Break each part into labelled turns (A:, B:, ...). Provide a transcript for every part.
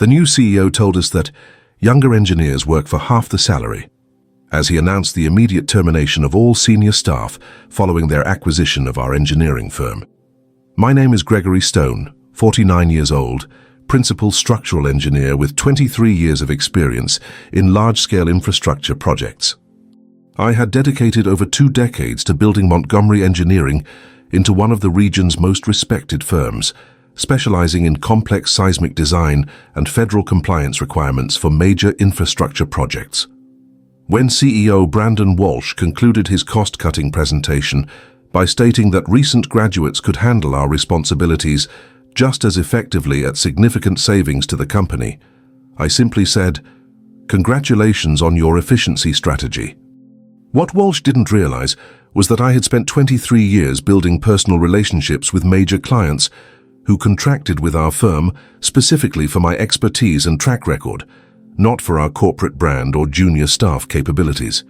A: The new CEO told us that younger engineers work for half the salary, as he announced the immediate termination of all senior staff following their acquisition of our engineering firm. My name is Gregory Stone, 49 years old, principal structural engineer with 23 years of experience in large-scale infrastructure projects. I had dedicated over 2 decades to building Montgomery Engineering into one of the region's most respected firms, specializing in complex seismic design and federal compliance requirements for major infrastructure projects. When CEO Brandon Walsh concluded his cost-cutting presentation by stating that recent graduates could handle our responsibilities just as effectively at significant savings to the company, I simply said, "Congratulations on your efficiency strategy." What Walsh didn't realize was that I had spent 23 years building personal relationships with major clients who contracted with our firm specifically for my expertise and track record, not for our corporate brand or junior staff capabilities.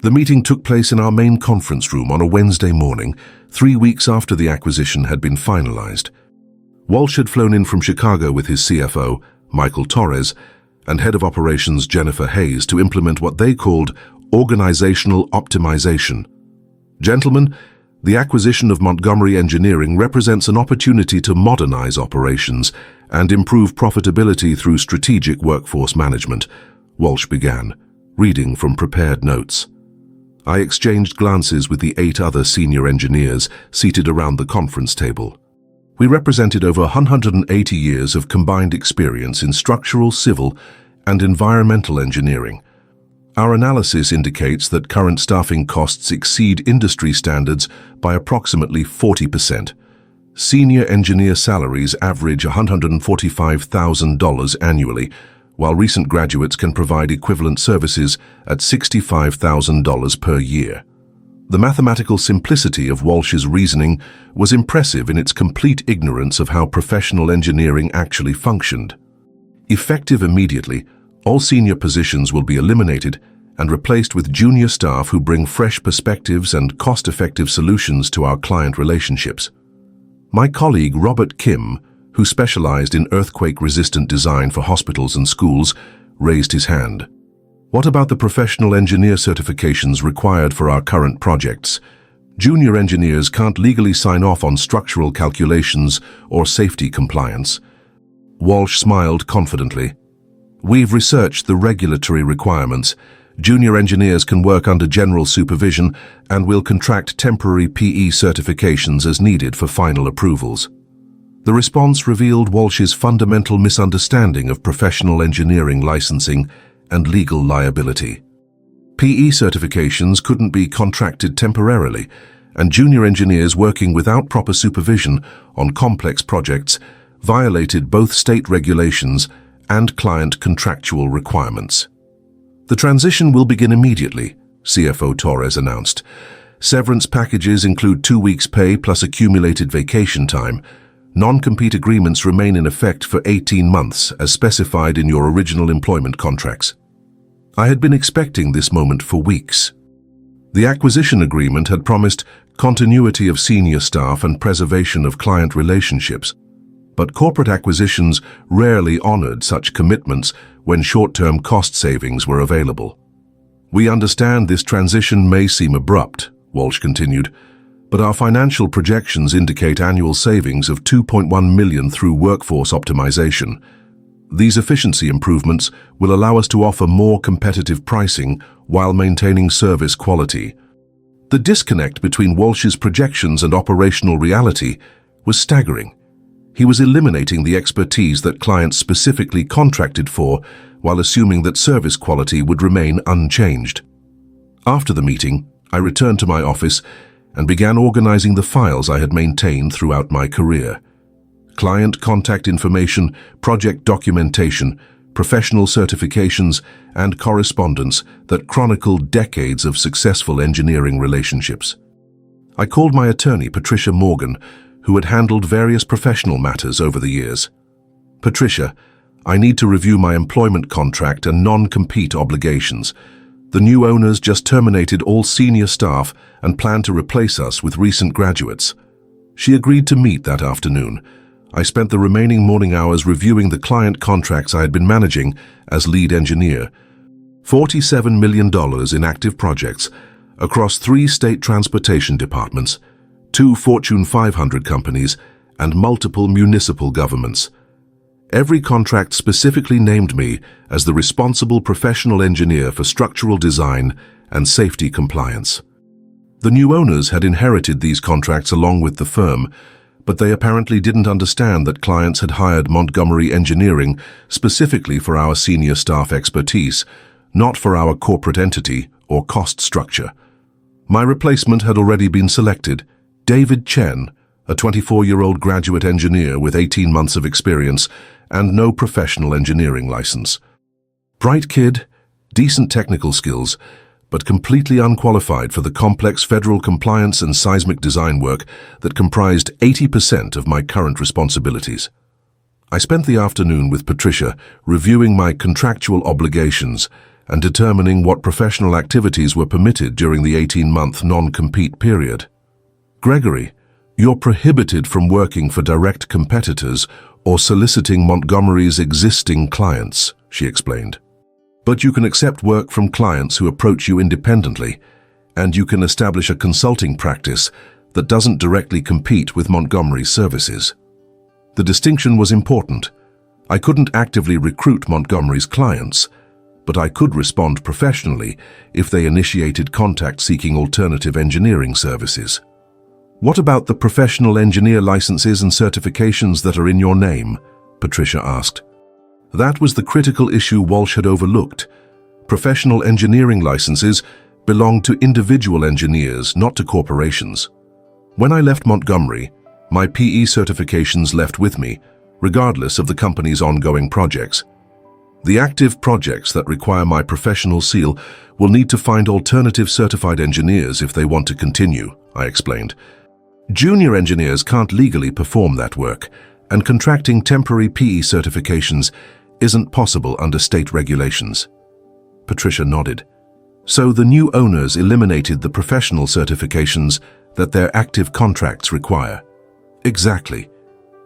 A: The meeting took place in our main conference room on a Wednesday morning, 3 weeks after the acquisition had been finalized. Walsh had flown in from Chicago with his CFO, Michael Torres, and head of operations Jennifer Hayes to implement what they called organizational optimization. Gentlemen, the acquisition of Montgomery Engineering represents an opportunity to modernize operations and improve profitability through strategic workforce management, Walsh began, reading from prepared notes. I exchanged glances with the 8 other senior engineers seated around the conference table. We represented over 180 years of combined experience in structural, civil, and environmental engineering. Our analysis indicates that current staffing costs exceed industry standards by approximately 40%. Senior engineer salaries average $145,000 annually, while recent graduates can provide equivalent services at $65,000 per year. The mathematical simplicity of Walsh's reasoning was impressive in its complete ignorance of how professional engineering actually functioned. Effective immediately, all senior positions will be eliminated and replaced with junior staff who bring fresh perspectives and cost-effective solutions to our client relationships. My colleague Robert Kim, who specialized in earthquake-resistant design for hospitals and schools, raised his hand. What about the professional engineer certifications required for our current projects? Junior engineers can't legally sign off on structural calculations or safety compliance. Walsh smiled confidently. We've researched the regulatory requirements. Junior engineers can work under general supervision and will contract temporary PE certifications as needed for final approvals. The response revealed Walsh's fundamental misunderstanding of professional engineering licensing and legal liability. PE certifications couldn't be contracted temporarily, and junior engineers working without proper supervision on complex projects violated both state regulations and client contractual requirements. The transition will begin immediately, CFO Torres announced. Severance packages include 2 weeks' pay plus accumulated vacation time. Non-compete agreements remain in effect for 18 months, as specified in your original employment contracts. I had been expecting this moment for weeks. The acquisition agreement had promised continuity of senior staff and preservation of client relationships, but corporate acquisitions rarely honored such commitments when short-term cost savings were available. We understand this transition may seem abrupt, Walsh continued, but our financial projections indicate annual savings of $2.1 million through workforce optimization. These efficiency improvements will allow us to offer more competitive pricing while maintaining service quality. The disconnect between Walsh's projections and operational reality was staggering. He was eliminating the expertise that clients specifically contracted for while assuming that service quality would remain unchanged. After the meeting, I returned to my office and began organizing the files I had maintained throughout my career. Client contact information, project documentation, professional certifications, and correspondence that chronicled decades of successful engineering relationships. I called my attorney, Patricia Morgan, who had handled various professional matters over the years. Patricia, I need to review my employment contract and non-compete obligations. The new owners just terminated all senior staff and plan to replace us with recent graduates. She agreed to meet that afternoon. I spent the remaining morning hours reviewing the client contracts I had been managing as lead engineer. $47 million in active projects across 3 state transportation departments, 2 Fortune 500 companies, and multiple municipal governments. Every contract specifically named me as the responsible professional engineer for structural design and safety compliance. The new owners had inherited these contracts along with the firm, but they apparently didn't understand that clients had hired Montgomery Engineering specifically for our senior staff expertise, not for our corporate entity or cost structure. My replacement had already been selected, David Chen, a 24-year-old graduate engineer with 18 months of experience and no professional engineering license. Bright kid, decent technical skills, but completely unqualified for the complex federal compliance and seismic design work that comprised 80% of my current responsibilities. I spent the afternoon with Patricia reviewing my contractual obligations and determining what professional activities were permitted during the 18-month non-compete period. Gregory, you're prohibited from working for direct competitors or soliciting Montgomery's existing clients, she explained. But you can accept work from clients who approach you independently, and you can establish a consulting practice that doesn't directly compete with Montgomery's services. The distinction was important. I couldn't actively recruit Montgomery's clients, but I could respond professionally if they initiated contact seeking alternative engineering services. What about the professional engineer licenses and certifications that are in your name? Patricia asked. That was the critical issue Walsh had overlooked. Professional engineering licenses belonged to individual engineers, not to corporations. When I left Montgomery, my PE certifications left with me, regardless of the company's ongoing projects. The active projects that require my professional seal will need to find alternative certified engineers if they want to continue, I explained. Junior engineers can't legally perform that work, and contracting temporary PE certifications isn't possible under state regulations. Patricia nodded. So the new owners eliminated the professional certifications that their active contracts require. Exactly.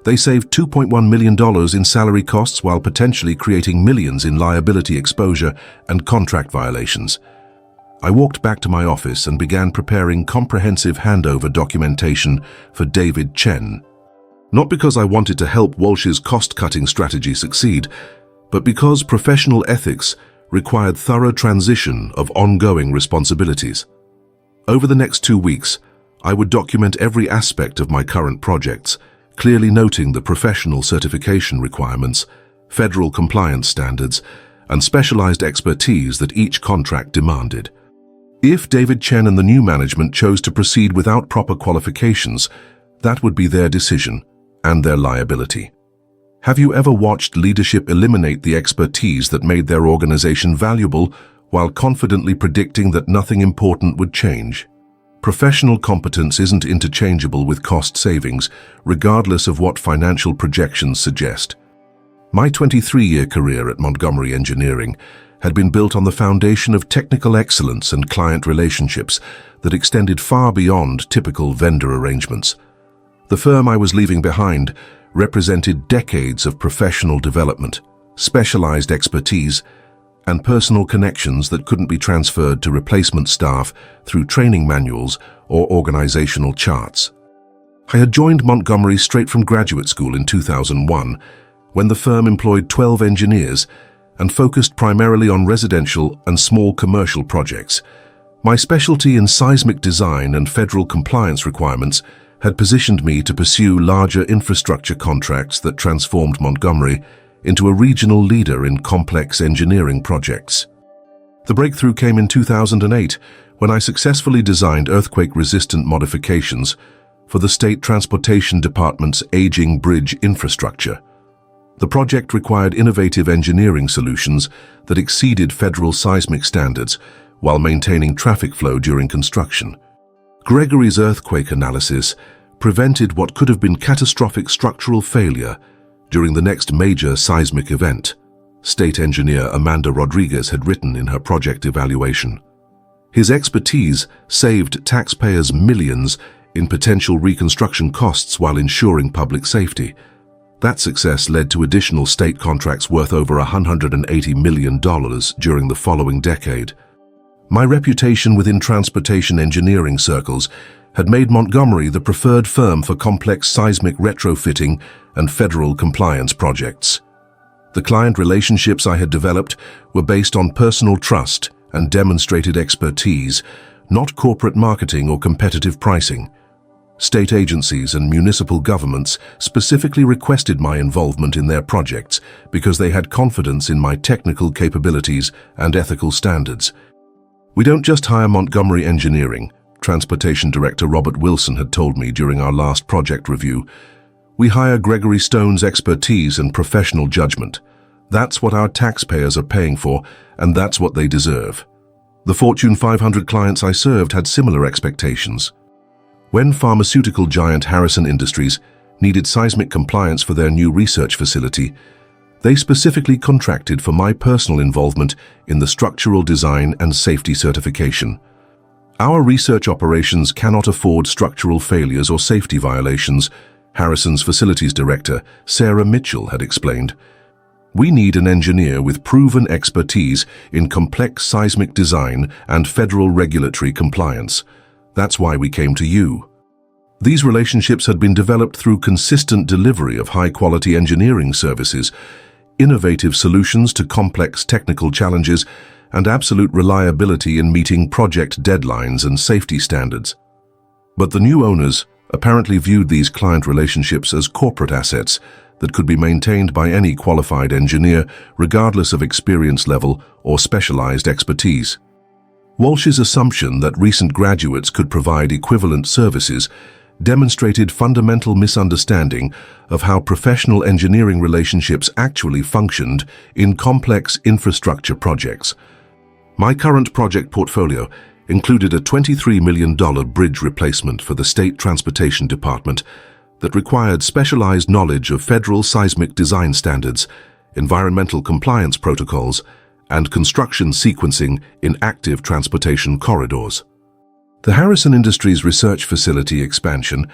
A: They saved $2.1 million in salary costs while potentially creating millions in liability exposure and contract violations. I walked back to my office and began preparing comprehensive handover documentation for David Chen. Not because I wanted to help Walsh's cost-cutting strategy succeed, but because professional ethics required thorough transition of ongoing responsibilities. Over the next 2 weeks, I would document every aspect of my current projects, clearly noting the professional certification requirements, federal compliance standards, and specialized expertise that each contract demanded. If David Chen and the new management chose to proceed without proper qualifications, that would be their decision and their liability. Have you ever watched leadership eliminate the expertise that made their organization valuable while confidently predicting that nothing important would change? Professional competence isn't interchangeable with cost savings, regardless of what financial projections suggest. My 23-year career at Montgomery Engineering had been built on the foundation of technical excellence and client relationships that extended far beyond typical vendor arrangements. The firm I was leaving behind represented decades of professional development, specialized expertise, and personal connections that couldn't be transferred to replacement staff through training manuals or organizational charts. I had joined Montgomery straight from graduate school in 2001, when the firm employed 12 engineers and focused primarily on residential and small commercial projects. My specialty in seismic design and federal compliance requirements had positioned me to pursue larger infrastructure contracts that transformed Montgomery into a regional leader in complex engineering projects. The breakthrough came in 2008 when I successfully designed earthquake-resistant modifications for the State Transportation Department's aging bridge infrastructure. The project required innovative engineering solutions that exceeded federal seismic standards while maintaining traffic flow during construction. Gregory's earthquake analysis prevented what could have been catastrophic structural failure during the next major seismic event, State Engineer Amanda Rodriguez had written in her project evaluation. His expertise saved taxpayers millions in potential reconstruction costs while ensuring public safety. That success led to additional state contracts worth over $180 million during the following decade. My reputation within transportation engineering circles had made Montgomery the preferred firm for complex seismic retrofitting and federal compliance projects. The client relationships I had developed were based on personal trust and demonstrated expertise, not corporate marketing or competitive pricing. State agencies and municipal governments specifically requested my involvement in their projects because they had confidence in my technical capabilities and ethical standards. "We don't just hire Montgomery Engineering," Transportation Director Robert Wilson had told me during our last project review. "We hire Gregory Stone's expertise and professional judgment. That's what our taxpayers are paying for, and that's what they deserve." The Fortune 500 clients I served had similar expectations. When pharmaceutical giant Harrison Industries needed seismic compliance for their new research facility, they specifically contracted for my personal involvement in the structural design and safety certification. "Our research operations cannot afford structural failures or safety violations," Harrison's facilities director, Sarah Mitchell, had explained. "We need an engineer with proven expertise in complex seismic design and federal regulatory compliance. That's why we came to you." These relationships had been developed through consistent delivery of high-quality engineering services, innovative solutions to complex technical challenges, and absolute reliability in meeting project deadlines and safety standards. But the new owners apparently viewed these client relationships as corporate assets that could be maintained by any qualified engineer, regardless of experience level or specialized expertise. Walsh's assumption that recent graduates could provide equivalent services demonstrated fundamental misunderstanding of how professional engineering relationships actually functioned in complex infrastructure projects. My current project portfolio included a $23 million bridge replacement for the State Transportation Department that required specialized knowledge of federal seismic design standards, environmental compliance protocols, and construction sequencing in active transportation corridors. The Harrison Industries Research Facility expansion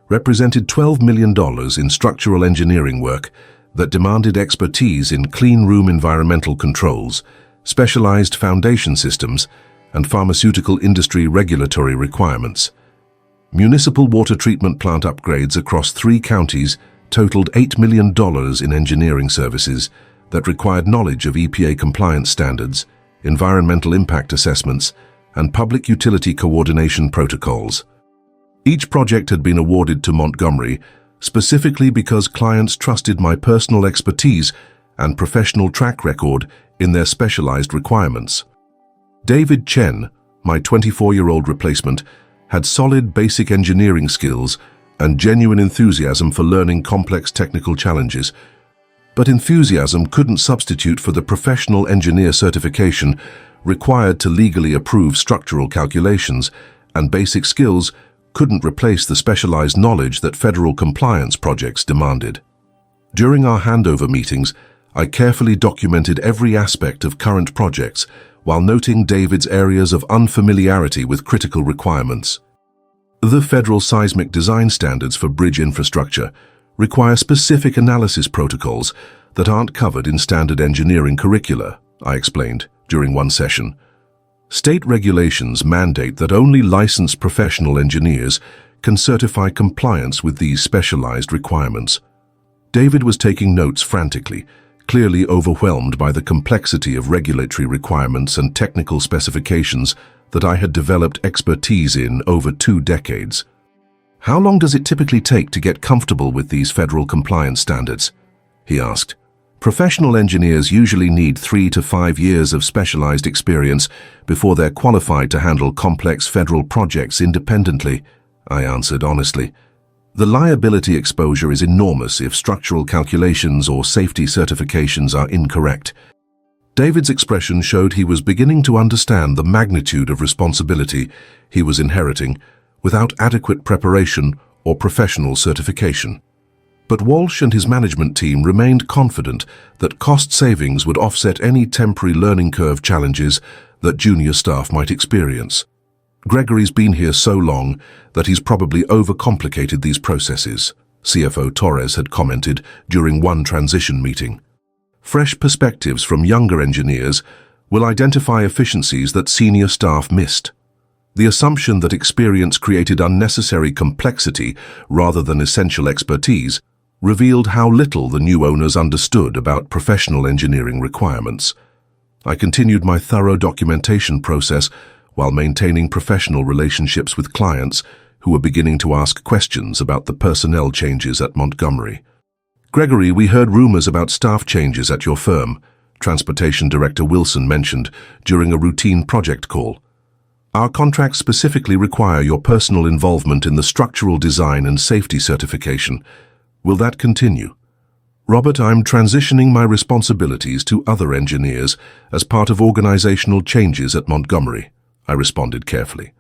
A: represented $12 million in structural engineering work that demanded expertise in clean room environmental controls, specialized foundation systems, and pharmaceutical industry regulatory requirements. Municipal water treatment plant upgrades across 3 counties totaled $8 million in engineering services that required knowledge of EPA compliance standards, environmental impact assessments, and public utility coordination protocols. Each project had been awarded to Montgomery specifically because clients trusted my personal expertise and professional track record in their specialized requirements. David Chen, my 24-year-old replacement, had solid basic engineering skills and genuine enthusiasm for learning complex technical challenges. But enthusiasm couldn't substitute for the professional engineer certification required to legally approve structural calculations, and basic skills couldn't replace the specialized knowledge that federal compliance projects demanded. During our handover meetings, I carefully documented every aspect of current projects while noting David's areas of unfamiliarity with critical requirements. The federal seismic design standards for bridge infrastructure require specific analysis protocols that aren't covered in standard engineering curricula, I explained during one session. State regulations mandate that only licensed professional engineers can certify compliance with these specialized requirements. David was taking notes frantically, clearly overwhelmed by the complexity of regulatory requirements and technical specifications that I had developed expertise in over 2 decades. "How long does it typically take to get comfortable with these federal compliance standards?" he asked. "Professional engineers usually need 3 to 5 years of specialized experience before they're qualified to handle complex federal projects independently," I answered honestly. "The liability exposure is enormous if structural calculations or safety certifications are incorrect." David's expression showed he was beginning to understand the magnitude of responsibility he was inheriting without adequate preparation or professional certification. But Walsh and his management team remained confident that cost savings would offset any temporary learning curve challenges that junior staff might experience. "Gregory's been here so long that he's probably overcomplicated these processes," CFO Torres had commented during one transition meeting. Fresh perspectives from younger engineers will identify efficiencies that senior staff missed. The assumption that experience created unnecessary complexity rather than essential expertise revealed how little the new owners understood about professional engineering requirements. I continued my thorough documentation process while maintaining professional relationships with clients who were beginning to ask questions about the personnel changes at Montgomery. "Gregory, we heard rumors about staff changes at your firm," Transportation Director Wilson mentioned during a routine project call. "Our contracts specifically require your personal involvement in the structural design and safety certification. Will that continue?" "Robert, I'm transitioning my responsibilities to other engineers as part of organizational changes at Montgomery," I responded carefully.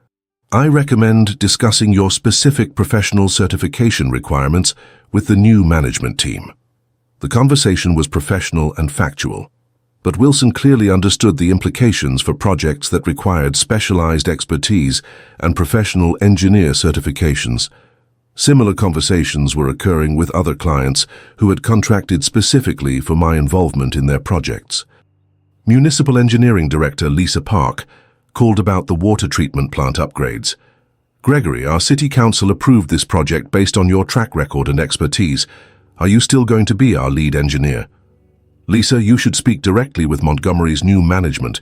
A: "I recommend discussing your specific professional certification requirements with the new management team." The conversation was professional and factual, but Wilson clearly understood the implications for projects that required specialized expertise and professional engineer certifications. Similar conversations were occurring with other clients who had contracted specifically for my involvement in their projects. Municipal Engineering Director Lisa Park called about the water treatment plant upgrades. "Gregory, our City Council approved this project based on your track record and expertise. Are you still going to be our lead engineer?" "Lisa, you should speak directly with Montgomery's new management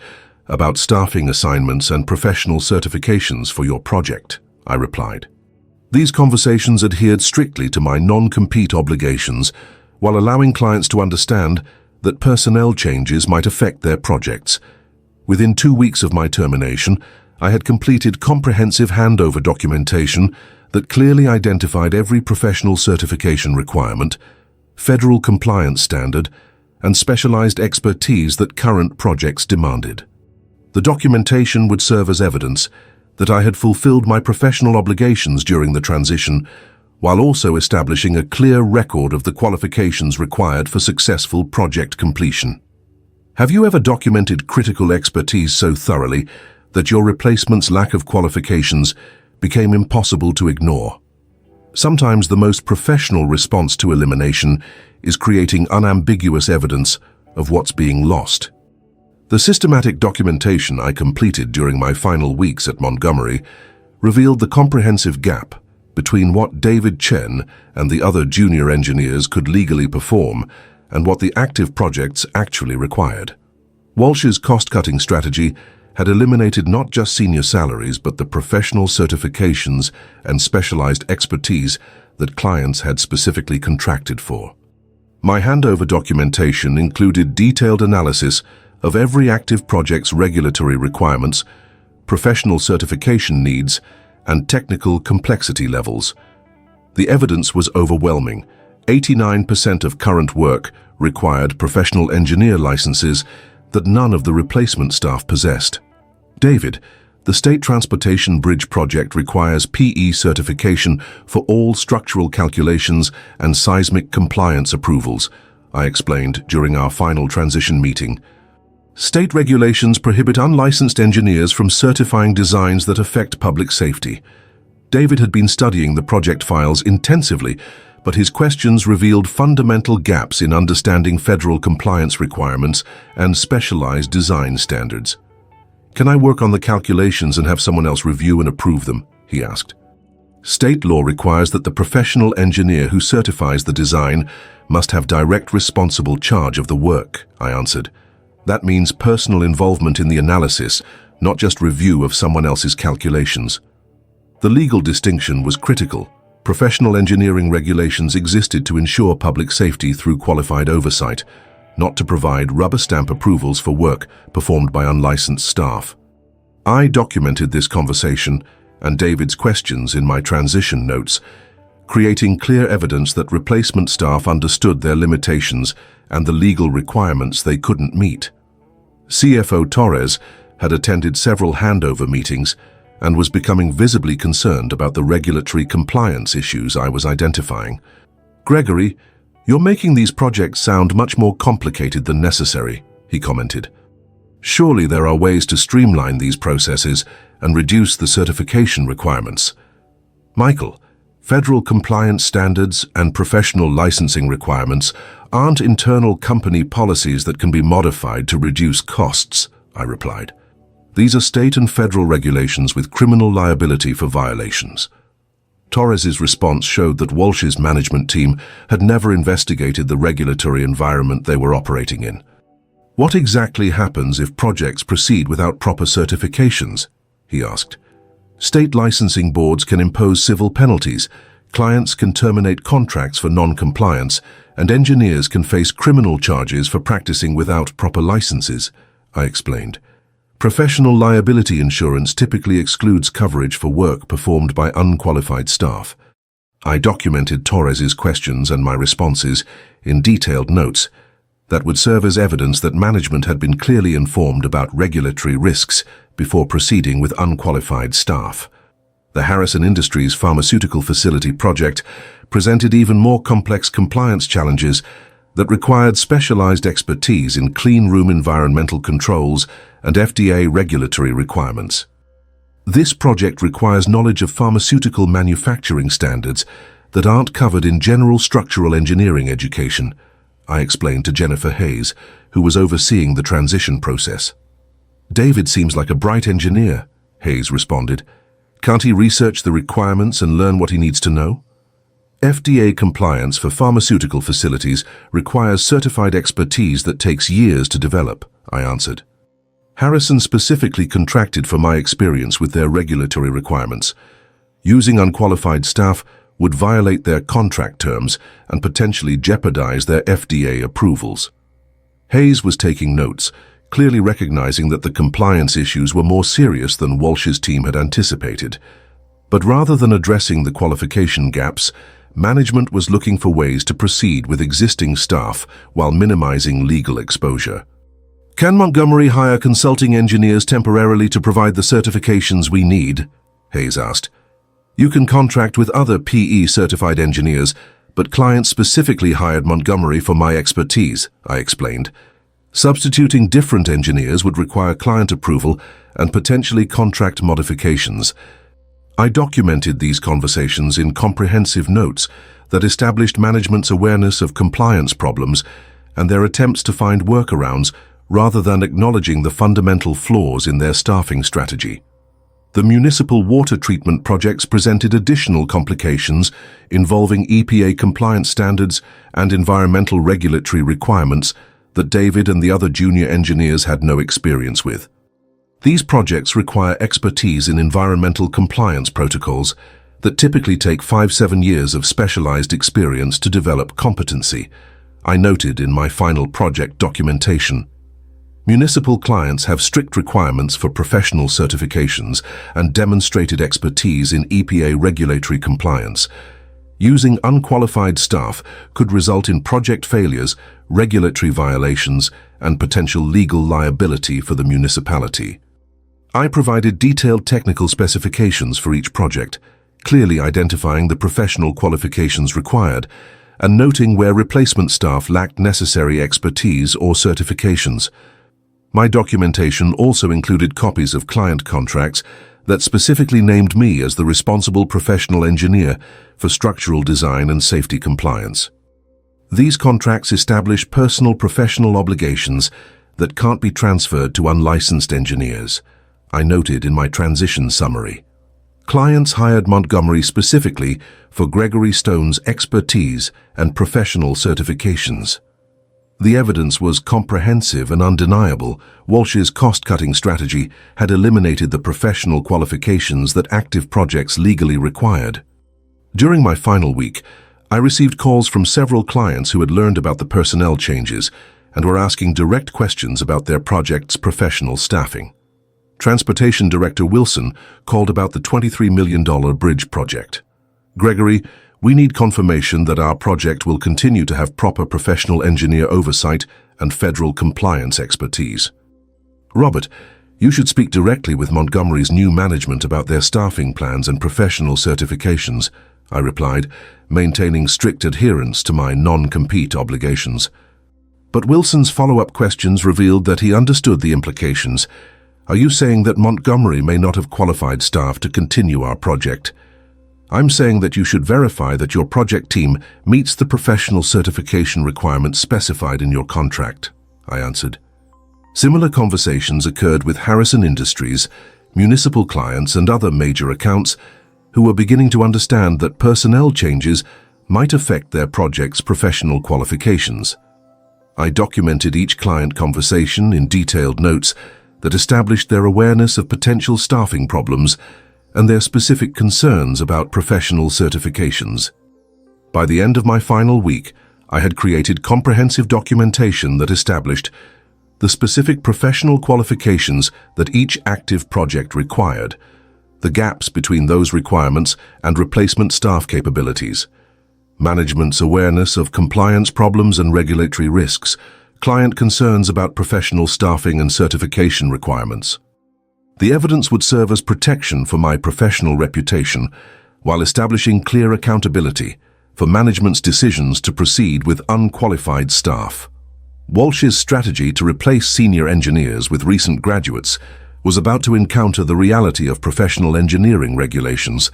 A: about staffing assignments and professional certifications for your project," I replied. These conversations adhered strictly to my non-compete obligations while allowing clients to understand that personnel changes might affect their projects. Within 2 weeks of my termination, I had completed comprehensive handover documentation that clearly identified every professional certification requirement, federal compliance standard, and specialized expertise that current projects demanded. The documentation would serve as evidence that I had fulfilled my professional obligations during the transition, while also establishing a clear record of the qualifications required for successful project completion. Have you ever documented critical expertise so thoroughly that your replacement's lack of qualifications became impossible to ignore? Sometimes the most professional response to elimination is creating unambiguous evidence of what's being lost. The systematic documentation I completed during my final weeks at Montgomery revealed the comprehensive gap between what David Chen and the other junior engineers could legally perform and what the active projects actually required. Walsh's cost-cutting strategy had eliminated not just senior salaries but the professional certifications and specialized expertise that clients had specifically contracted for. My handover documentation included detailed analysis of every active project's regulatory requirements, professional certification needs, and technical complexity levels. The evidence was overwhelming. 89% of current work required professional engineer licenses that none of the replacement staff possessed. "David, the State Transportation Bridge project requires PE certification for all structural calculations and seismic compliance approvals," I explained during our final transition meeting. "State regulations prohibit unlicensed engineers from certifying designs that affect public safety." David had been studying the project files intensively, but his questions revealed fundamental gaps in understanding federal compliance requirements and specialized design standards. "Can I work on the calculations and have someone else review and approve them?" he asked. "State law requires that the professional engineer who certifies the design must have direct responsible charge of the work," I answered. "That means personal involvement in the analysis, not just review of someone else's calculations." The legal distinction was critical. Professional engineering regulations existed to ensure public safety through qualified oversight, not to provide rubber stamp approvals for work performed by unlicensed staff. I documented this conversation and David's questions in my transition notes, creating clear evidence that replacement staff understood their limitations and the legal requirements they couldn't meet. CFO Torres had attended several handover meetings and was becoming visibly concerned about the regulatory compliance issues I was identifying. "Gregory, you're making these projects sound much more complicated than necessary," he commented. "Surely there are ways to streamline these processes and reduce the certification requirements." "Michael, Federal compliance standards and professional licensing requirements aren't internal company policies that can be modified to reduce costs, I replied. These are state and federal regulations with criminal liability for violations. Torres's response showed that Walsh's management team had never investigated the regulatory environment they were operating in. What exactly happens if projects proceed without proper certifications? He asked. State licensing boards can impose civil penalties, clients can terminate contracts for non-compliance, and engineers can face criminal charges for practicing without proper licenses, I explained. Professional liability insurance typically excludes coverage for work performed by unqualified staff. I documented Torres's questions and my responses in detailed notes that would serve as evidence that management had been clearly informed about regulatory risks before proceeding with unqualified staff. The Harrison Industries pharmaceutical facility project presented even more complex compliance challenges that required specialized expertise in clean room environmental controls and FDA regulatory requirements. This project requires knowledge of pharmaceutical manufacturing standards that aren't covered in general structural engineering education, I explained to Jennifer Hayes, who was overseeing the transition process. David seems like a bright engineer, Hayes responded. Can't he research the requirements and learn what he needs to know? FDA compliance for pharmaceutical facilities requires certified expertise that takes years to develop, I answered. Harrison specifically contracted for my experience with their regulatory requirements. Using unqualified staff would violate their contract terms and potentially jeopardize their FDA approvals. Hayes was taking notes, clearly recognizing that the compliance issues were more serious than Walsh's team had anticipated. But rather than addressing the qualification gaps, management was looking for ways to proceed with existing staff while minimizing legal exposure. Can Montgomery hire consulting engineers temporarily to provide the certifications we need? Hayes asked. You can contract with other PE-certified engineers, but clients specifically hired Montgomery for my expertise, I explained. Substituting different engineers would require client approval and potentially contract modifications. I documented these conversations in comprehensive notes that established management's awareness of compliance problems and their attempts to find workarounds rather than acknowledging the fundamental flaws in their staffing strategy. The municipal water treatment projects presented additional complications involving EPA compliance standards and environmental regulatory requirements that David and the other junior engineers had no experience with. These projects require expertise in environmental compliance protocols that typically take 5-7 years of specialized experience to develop competency, I noted in my final project documentation. Municipal clients have strict requirements for professional certifications and demonstrated expertise in EPA regulatory compliance. Using unqualified staff could result in project failures, regulatory violations, and potential legal liability for the municipality. I provided detailed technical specifications for each project, clearly identifying the professional qualifications required, and noting where replacement staff lacked necessary expertise or certifications. My documentation also included copies of client contracts that specifically named me as the responsible professional engineer for structural design and safety compliance. These contracts establish personal professional obligations that can't be transferred to unlicensed engineers, I noted in my transition summary. Clients hired Montgomery specifically for Gregory Stone's expertise and professional certifications. The evidence was comprehensive and undeniable. Walsh's cost-cutting strategy had eliminated the professional qualifications that active projects legally required. During my final week, I received calls from several clients who had learned about the personnel changes and were asking direct questions about their project's professional staffing. Transportation Director Wilson called about the $23 million bridge project. Gregory, we need confirmation that our project will continue to have proper professional engineer oversight and federal compliance expertise. Robert, you should speak directly with Montgomery's new management about their staffing plans and professional certifications, I replied, maintaining strict adherence to my non-compete obligations. But Wilson's follow-up questions revealed that he understood the implications. Are you saying that Montgomery may not have qualified staff to continue our project? I'm saying that you should verify that your project team meets the professional certification requirements specified in your contract, I answered. Similar conversations occurred with Harrison Industries, municipal clients and other major accounts who were beginning to understand that personnel changes might affect their project's professional qualifications. I documented each client conversation in detailed notes that established their awareness of potential staffing problems and their specific concerns about professional certifications. By the end of my final week, I had created comprehensive documentation that established the specific professional qualifications that each active project required, the gaps between those requirements and replacement staff capabilities, management's awareness of compliance problems and regulatory risks, client concerns about professional staffing and certification requirements. The evidence would serve as protection for my professional reputation while establishing clear accountability for management's decisions to proceed with unqualified staff. Walsh's strategy to replace senior engineers with recent graduates was about to encounter the reality of professional engineering regulations,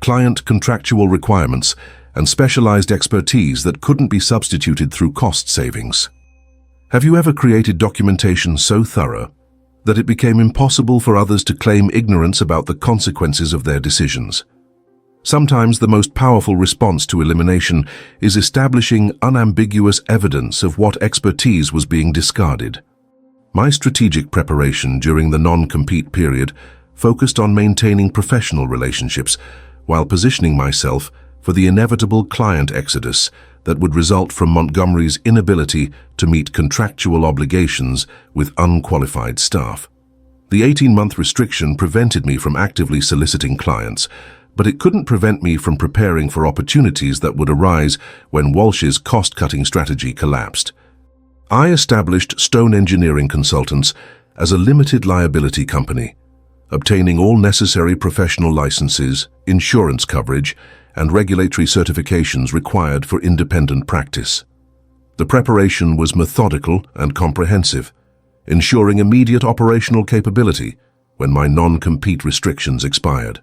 A: client contractual requirements, and specialized expertise that couldn't be substituted through cost savings. Have you ever created documentation so thorough that it became impossible for others to claim ignorance about the consequences of their decisions? Sometimes the most powerful response to elimination is establishing unambiguous evidence of what expertise was being discarded. My strategic preparation during the non-compete period focused on maintaining professional relationships while positioning myself for the inevitable client exodus that would result from Montgomery's inability to meet contractual obligations with unqualified staff. The 18-month restriction prevented me from actively soliciting clients, but it couldn't prevent me from preparing for opportunities that would arise when Walsh's cost-cutting strategy collapsed. I established Stone Engineering Consultants as a limited liability company, obtaining all necessary professional licenses, insurance coverage, and regulatory certifications required for independent practice. The preparation was methodical and comprehensive, ensuring immediate operational capability when my non-compete restrictions expired.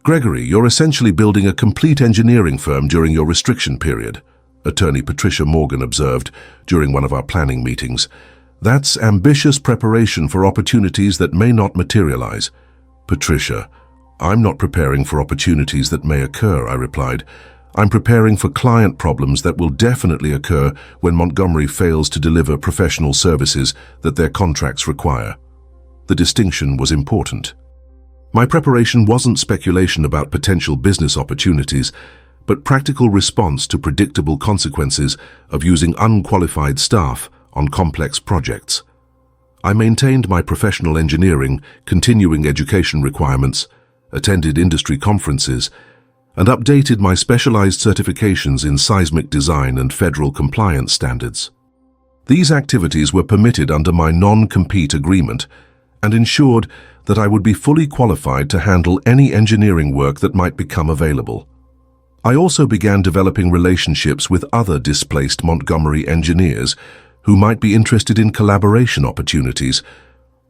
A: Gregory, you're essentially building a complete engineering firm during your restriction period, Attorney Patricia Morgan observed during one of our planning meetings. That's ambitious preparation for opportunities that may not materialize. Patricia, I'm not preparing for opportunities that may occur, I replied. I'm preparing for client problems that will definitely occur when Montgomery fails to deliver professional services that their contracts require. The distinction was important. My preparation wasn't speculation about potential business opportunities, but practical response to predictable consequences of using unqualified staff on complex projects. I maintained my professional engineering, continuing education requirements, attended industry conferences, and updated my specialized certifications in seismic design and federal compliance standards. These activities were permitted under my non-compete agreement and ensured that I would be fully qualified to handle any engineering work that might become available. I also began developing relationships with other displaced Montgomery engineers who might be interested in collaboration opportunities.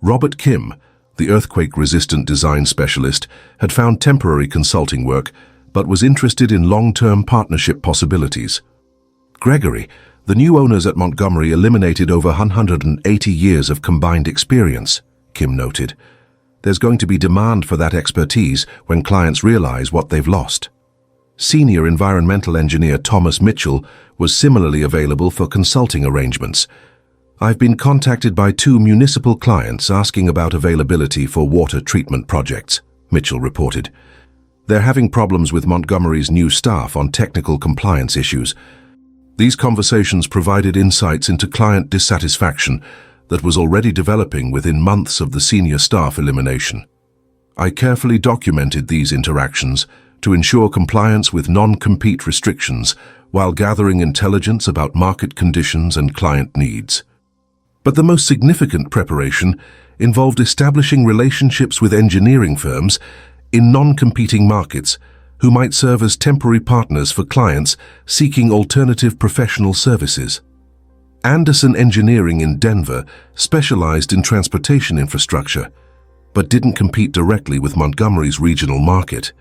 A: Robert Kim, the earthquake-resistant design specialist, had found temporary consulting work, but was interested in long-term partnership possibilities. Gregory, the new owners at Montgomery eliminated over 180 years of combined experience, Kim noted. There's going to be demand for that expertise when clients realize what they've lost. Senior environmental engineer Thomas Mitchell was similarly available for consulting arrangements. I've been contacted by 2 municipal clients asking about availability for water treatment projects, Mitchell reported. They're having problems with Montgomery's new staff on technical compliance issues. These conversations provided insights into client dissatisfaction that was already developing within months of the senior staff elimination. I carefully documented these interactions to ensure compliance with non-compete restrictions while gathering intelligence about market conditions and client needs. But the most significant preparation involved establishing relationships with engineering firms in non-competing markets who might serve as temporary partners for clients seeking alternative professional services. Anderson Engineering in Denver specialized in transportation infrastructure, but didn't compete directly with Montgomery's regional market.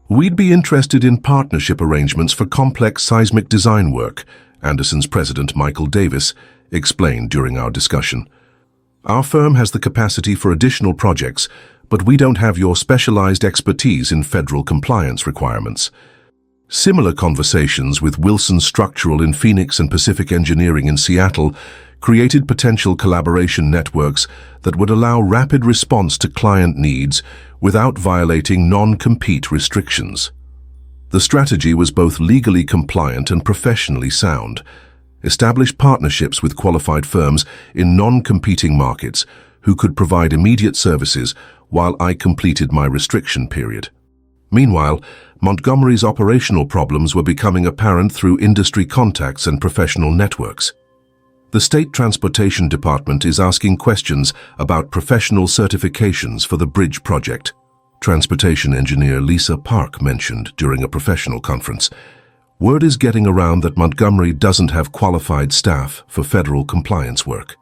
A: We'd be interested in partnership arrangements for complex seismic design work, Anderson's president Michael Davis explained during our discussion. Our firm has the capacity for additional projects, but we don't have your specialized expertise in federal compliance requirements. Similar conversations with Wilson Structural in Phoenix and Pacific Engineering in Seattle created potential collaboration networks that would allow rapid response to client needs without violating non-compete restrictions. The strategy was both legally compliant and professionally sound. Establish partnerships with qualified firms in non-competing markets who could provide immediate services while I completed my restriction period. Meanwhile, Montgomery's operational problems were becoming apparent through industry contacts and professional networks. The State Transportation Department is asking questions about professional certifications for the bridge project, transportation engineer Lisa Park mentioned during a professional conference. Word is getting around that Montgomery doesn't have qualified staff for federal compliance work.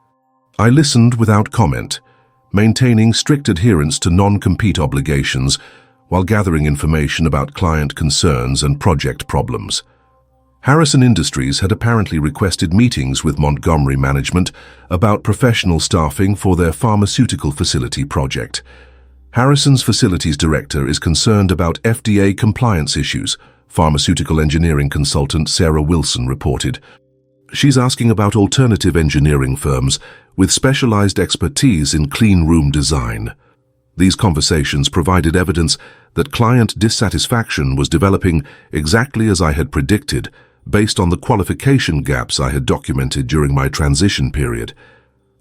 A: I listened without comment, maintaining strict adherence to non-compete obligations while gathering information about client concerns and project problems. Harrison Industries had apparently requested meetings with Montgomery management about professional staffing for their pharmaceutical facility project. Harrison's facilities director is concerned about FDA compliance issues, pharmaceutical engineering consultant Sarah Wilson reported. She's asking about alternative engineering firms with specialized expertise in clean room design. These conversations provided evidence that client dissatisfaction was developing exactly as I had predicted, based on the qualification gaps I had documented during my transition period.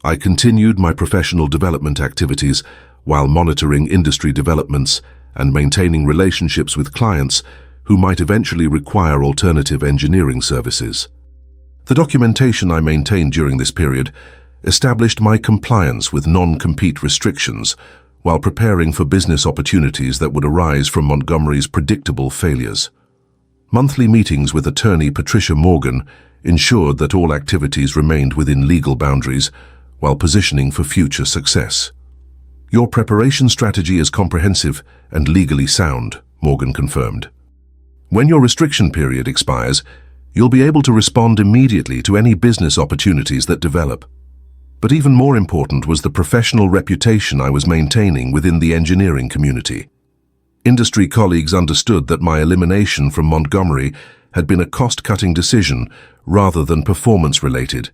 A: I continued my professional development activities while monitoring industry developments and maintaining relationships with clients who might eventually require alternative engineering services. The documentation I maintained during this period established my compliance with non-compete restrictions while preparing for business opportunities that would arise from Montgomery's predictable failures. Monthly meetings with attorney Patricia Morgan ensured that all activities remained within legal boundaries while positioning for future success. Your preparation strategy is comprehensive and legally sound, Morgan confirmed. When your restriction period expires, you'll be able to respond immediately to any business opportunities that develop. But even more important was the professional reputation I was maintaining within the engineering community. Industry colleagues understood that my elimination from Montgomery had been a cost-cutting decision rather than performance-related,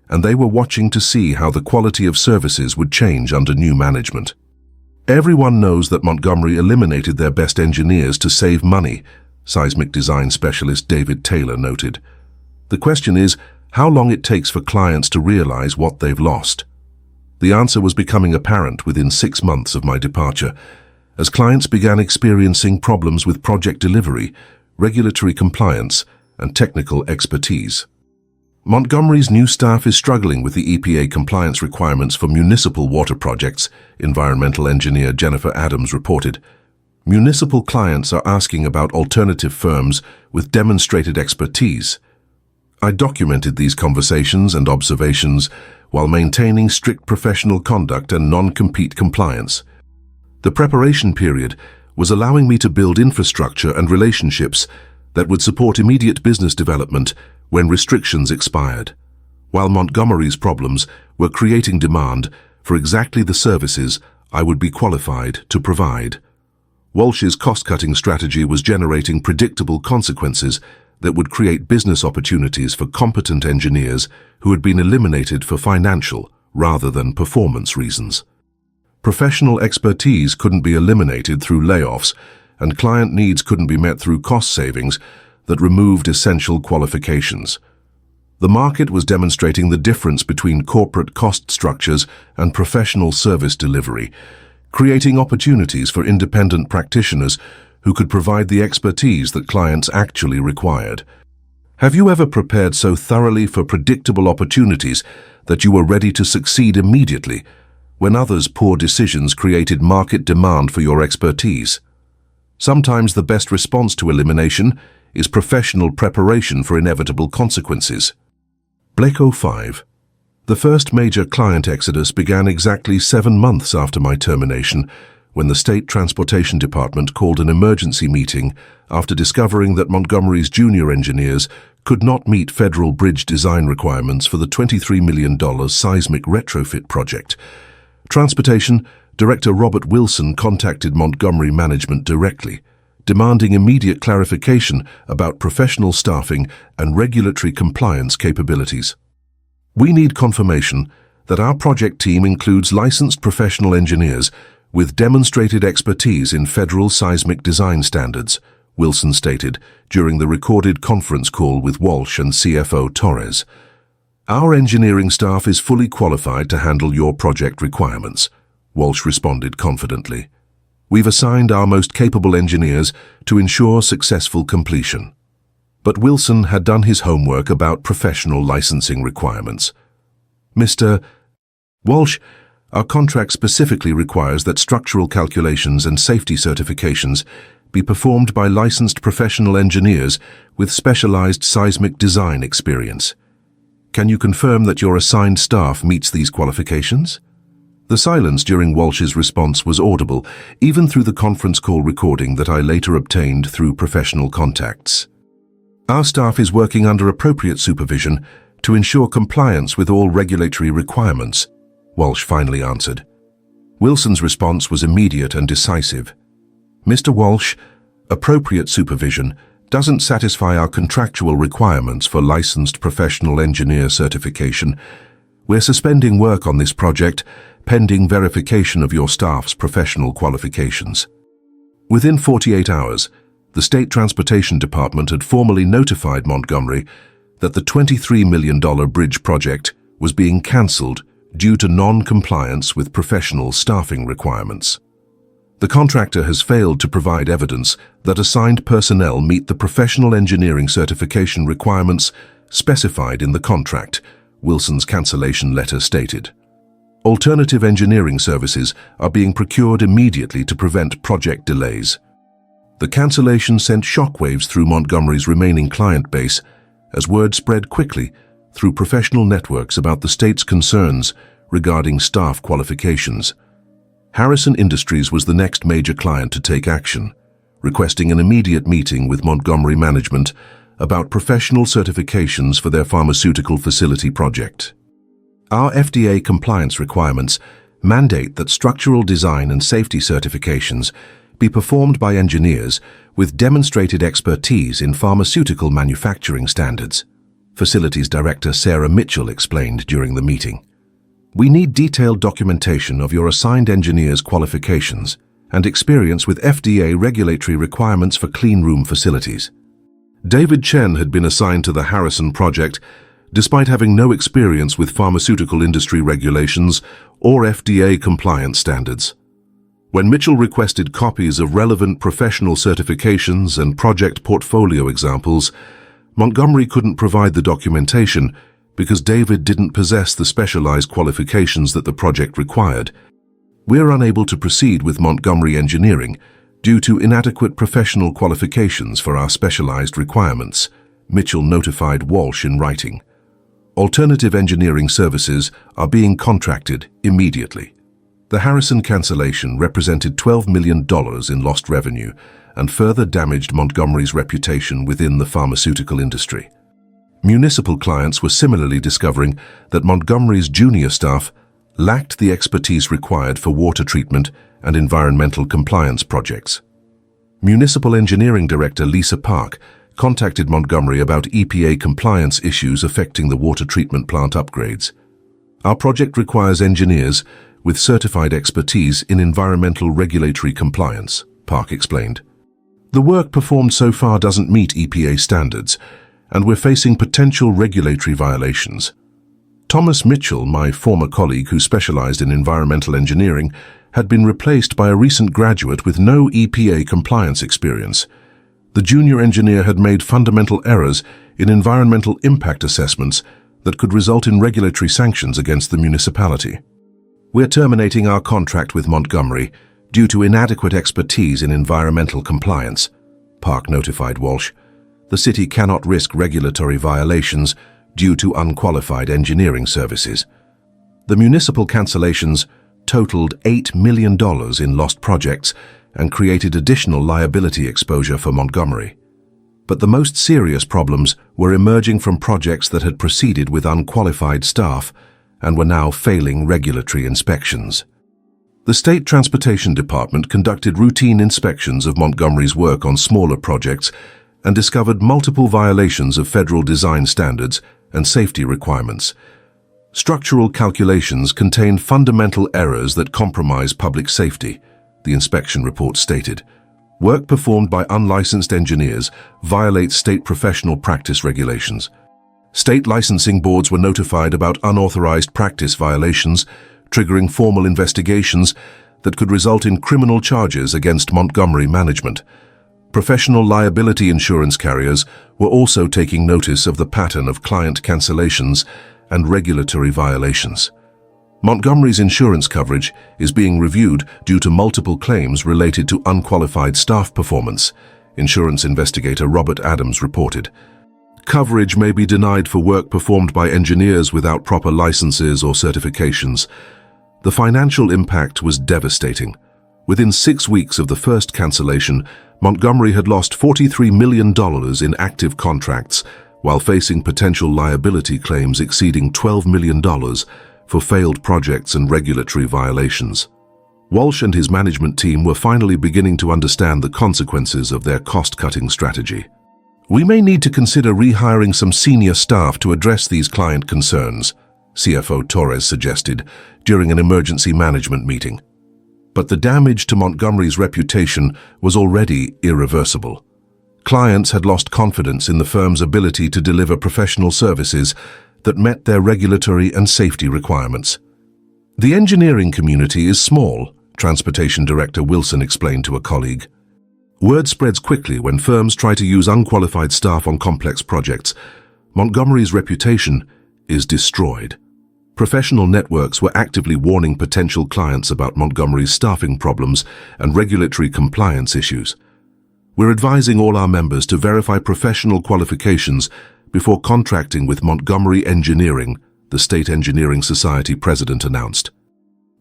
A: and they were watching to see how the quality of services would change under new management. Everyone knows that Montgomery eliminated their best engineers to save money, seismic design specialist David Taylor noted. The question is how long it takes for clients to realize what they've lost. The answer was becoming apparent within 6 months of my departure, as clients began experiencing problems with project delivery, regulatory compliance, and technical expertise. Montgomery's new staff is struggling with the EPA compliance requirements for municipal water projects, environmental engineer Jennifer Adams reported. Municipal clients are asking about alternative firms with demonstrated expertise. I documented these conversations and observations while maintaining strict professional conduct and non-compete compliance. The preparation period was allowing me to build infrastructure and relationships that would support immediate business development when restrictions expired, while Montgomery's problems were creating demand for exactly the services I would be qualified to provide. Walsh's cost-cutting strategy was generating predictable consequences that would create business opportunities for competent engineers who had been eliminated for financial rather than performance reasons. Professional expertise couldn't be eliminated through layoffs, and client needs couldn't be met through cost savings that removed essential qualifications. The market was demonstrating the difference between corporate cost structures and professional service delivery, creating opportunities for independent practitioners who could provide the expertise that clients actually required. Have you ever prepared so thoroughly for predictable opportunities that you were ready to succeed immediately when others' poor decisions created market demand for your expertise? Sometimes the best response to elimination is professional preparation for inevitable consequences. Blake 05. The first major client exodus began exactly 7 months after my termination, when the State Transportation Department called an emergency meeting after discovering that Montgomery's junior engineers could not meet federal bridge design requirements for the $23 million seismic retrofit project. Transportation Director Robert Wilson contacted Montgomery management directly, demanding immediate clarification about professional staffing and regulatory compliance capabilities. "We need confirmation that our project team includes licensed professional engineers with demonstrated expertise in federal seismic design standards," Wilson stated during the recorded conference call with Walsh and CFO Torres. "Our engineering staff is fully qualified to handle your project requirements," Walsh responded confidently. "We've assigned our most capable engineers to ensure successful completion." But Wilson had done his homework about professional licensing requirements. "Mr. Walsh, our contract specifically requires that structural calculations and safety certifications be performed by licensed professional engineers with specialized seismic design experience. Can you confirm that your assigned staff meets these qualifications?" The silence during Walsh's response was audible, even through the conference call recording that I later obtained through professional contacts. "Our staff is working under appropriate supervision to ensure compliance with all regulatory requirements," Walsh finally answered. Wilson's response was immediate and decisive. "Mr. Walsh, appropriate supervision doesn't satisfy our contractual requirements for licensed professional engineer certification. We're suspending work on this project pending verification of your staff's professional qualifications." Within 48 hours, the State Transportation Department had formally notified Montgomery that the $23 million bridge project was being cancelled due to non-compliance with professional staffing requirements. The contractor has failed to provide evidence that assigned personnel meet the professional engineering certification requirements specified in the contract, Wilson's cancellation letter stated. Alternative engineering services are being procured immediately to prevent project delays. The cancellation sent shockwaves through Montgomery's remaining client base as word spread quickly through professional networks about the state's concerns regarding staff qualifications. Harrison Industries was the next major client to take action, requesting an immediate meeting with Montgomery management about professional certifications for their pharmaceutical facility project. "Our FDA compliance requirements mandate that structural design and safety certifications be performed by engineers with demonstrated expertise in pharmaceutical manufacturing standards," Facilities Director Sarah Mitchell explained during the meeting. "We need detailed documentation of your assigned engineers' qualifications and experience with FDA regulatory requirements for clean room facilities." David Chen had been assigned to the Harrison project despite having no experience with pharmaceutical industry regulations or FDA compliance standards. When Mitchell requested copies of relevant professional certifications and project portfolio examples, Montgomery couldn't provide the documentation because David didn't possess the specialized qualifications that the project required. "We're unable to proceed with Montgomery Engineering due to inadequate professional qualifications for our specialized requirements," Mitchell notified Walsh in writing. Alternative engineering services are being contracted immediately. The Harrison cancellation represented $12 million in lost revenue and further damaged Montgomery's reputation within the pharmaceutical industry. Municipal clients were similarly discovering that Montgomery's junior staff lacked the expertise required for water treatment and environmental compliance projects. Municipal Engineering Director Lisa Park contacted Montgomery about EPA compliance issues affecting the water treatment plant upgrades. "Our project requires engineers with certified expertise in environmental regulatory compliance," Park explained. "The work performed so far doesn't meet EPA standards, and we're facing potential regulatory violations." Thomas Mitchell, my former colleague who specialized in environmental engineering, had been replaced by a recent graduate with no EPA compliance experience. The junior engineer had made fundamental errors in environmental impact assessments that could result in regulatory sanctions against the municipality. "We're terminating our contract with Montgomery due to inadequate expertise in environmental compliance," Park notified Walsh. "The city cannot risk regulatory violations due to unqualified engineering services." The municipal cancellations totaled $8 million in lost projects and created additional liability exposure for Montgomery. But the most serious problems were emerging from projects that had proceeded with unqualified staff and were now failing regulatory inspections. The State Transportation Department conducted routine inspections of Montgomery's work on smaller projects and discovered multiple violations of federal design standards and safety requirements. Structural calculations contained fundamental errors that compromise public safety, the inspection report stated. Work performed by unlicensed engineers violates state professional practice regulations. State licensing boards were notified about unauthorized practice violations, triggering formal investigations that could result in criminal charges against Montgomery management. Professional liability insurance carriers were also taking notice of the pattern of client cancellations and regulatory violations. Montgomery's insurance coverage is being reviewed due to multiple claims related to unqualified staff performance, insurance investigator Robert Adams reported. Coverage may be denied for work performed by engineers without proper licenses or certifications. The financial impact was devastating. Within 6 weeks of the first cancellation, Montgomery had lost $43 million in active contracts, while facing potential liability claims exceeding $12 million for failed projects and regulatory violations. Walsh and his management team were finally beginning to understand the consequences of their cost-cutting strategy. "We may need to consider rehiring some senior staff to address these client concerns," CFO Torres suggested during an emergency management meeting. But the damage to Montgomery's reputation was already irreversible. Clients had lost confidence in the firm's ability to deliver professional services that met their regulatory and safety requirements. "The engineering community is small," Transportation Director Wilson explained to a colleague. "Word spreads quickly when firms try to use unqualified staff on complex projects. Montgomery's reputation is destroyed." Professional networks were actively warning potential clients about Montgomery's staffing problems and regulatory compliance issues. "We're advising all our members to verify professional qualifications before contracting with Montgomery Engineering," the State Engineering Society president announced.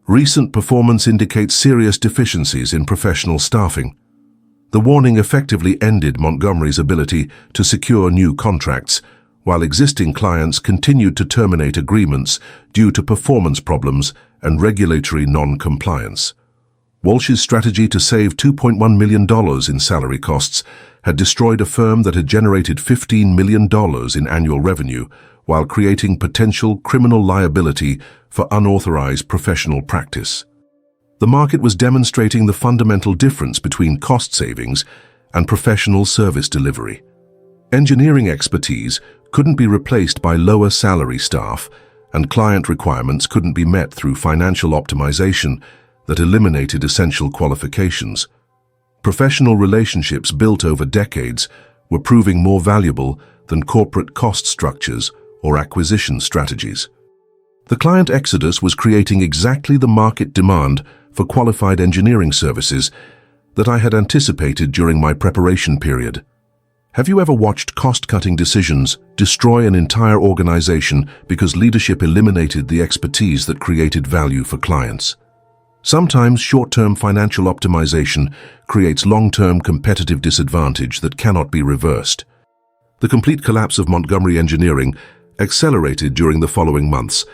A: "Recent performance indicates serious deficiencies in professional staffing." The warning effectively ended Montgomery's ability to secure new contracts, while existing clients continued to terminate agreements due to performance problems and regulatory non-compliance. Walsh's strategy to save $2.1 million in salary costs had destroyed a firm that had generated $15 million in annual revenue while creating potential criminal liability for unauthorized professional practice. The market was demonstrating the fundamental difference between cost savings and professional service delivery. Engineering expertise couldn't be replaced by lower salary staff, and client requirements couldn't be met through financial optimization that eliminated essential qualifications. Professional relationships built over decades were proving more valuable than corporate cost structures or acquisition strategies. The client exodus was creating exactly the market demand for qualified engineering services that I had anticipated during my preparation period. Have you ever watched cost-cutting decisions destroy an entire organization because leadership eliminated the expertise that created value for clients? Sometimes short-term financial optimization creates long-term competitive disadvantage that cannot be reversed. The complete collapse of Montgomery Engineering accelerated during the following months,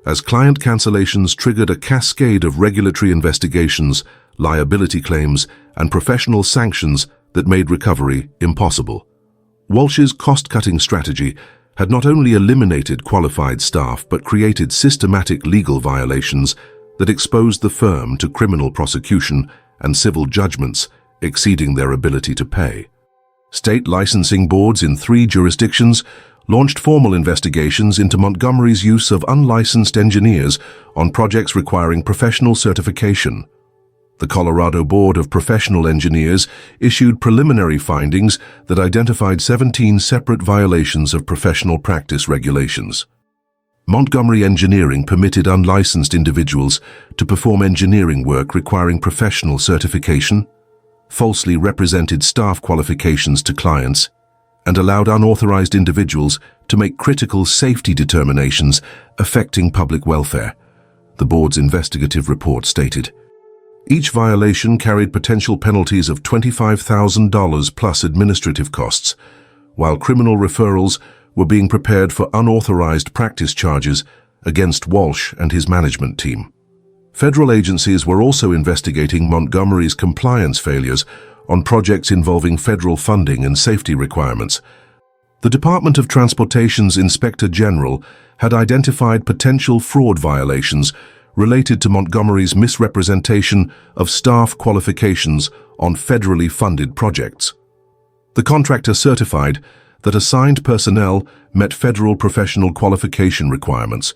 A: as client cancellations triggered a cascade of regulatory investigations, liability claims, and professional sanctions that made recovery impossible. Walsh's cost-cutting strategy had not only eliminated qualified staff but created systematic legal violations that exposed the firm to criminal prosecution and civil judgments exceeding their ability to pay. State licensing boards in 3 jurisdictions launched formal investigations into Montgomery's use of unlicensed engineers on projects requiring professional certification. The Colorado Board of Professional Engineers issued preliminary findings that identified 17 separate violations of professional practice regulations. Montgomery Engineering permitted unlicensed individuals to perform engineering work requiring professional certification, falsely represented staff qualifications to clients, and allowed unauthorized individuals to make critical safety determinations affecting public welfare. the board's investigative report stated. Each violation carried potential penalties of $25,000 plus administrative costs, while criminal referrals were being prepared for unauthorized practice charges against Walsh and his management team. Federal agencies were also investigating Montgomery's compliance failures on projects involving federal funding and safety requirements. The Department of Transportation's Inspector General had identified potential fraud violations related to Montgomery's misrepresentation of staff qualifications on federally funded projects. The contractor certified that assigned personnel met federal professional qualification requirements,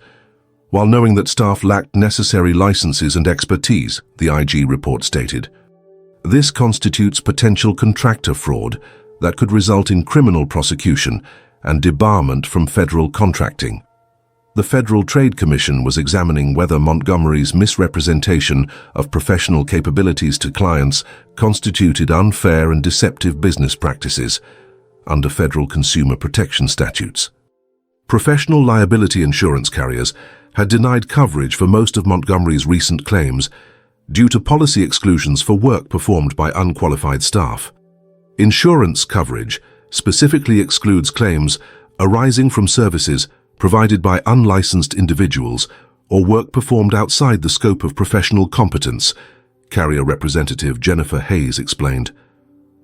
A: while knowing that staff lacked necessary licenses and expertise, the IG report stated. This constitutes potential contractor fraud that could result in criminal prosecution and debarment from federal contracting. The Federal Trade Commission was examining whether Montgomery's misrepresentation of professional capabilities to clients constituted unfair and deceptive business practices under federal consumer protection statutes. Professional liability insurance carriers had denied coverage for most of Montgomery's recent claims due to policy exclusions for work performed by unqualified staff. Insurance coverage specifically excludes claims arising from services provided by unlicensed individuals or work performed outside the scope of professional competence, carrier representative Jennifer Hayes explained.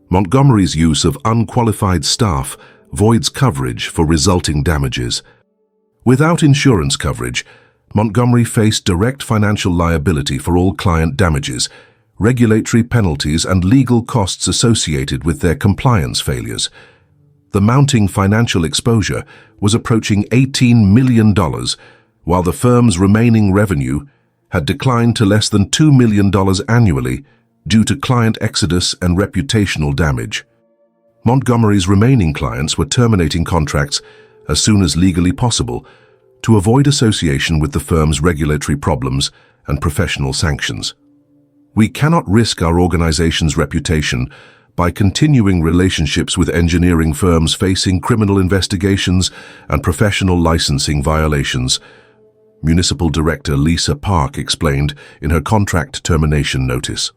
A: Montgomery's use of unqualified staff voids coverage for resulting damages. Without insurance coverage, Montgomery faced direct financial liability for all client damages, regulatory penalties, and legal costs associated with their compliance failures. The mounting financial exposure was approaching $18 million, while the firm's remaining revenue had declined to less than $2 million annually due to client exodus and reputational damage. Montgomery's remaining clients were terminating contracts as soon as legally possible to avoid association with the firm's regulatory problems and professional sanctions. We cannot risk our organization's reputation by continuing relationships with engineering firms facing criminal investigations and professional licensing violations, Municipal Director Lisa Park explained in her contract termination notice.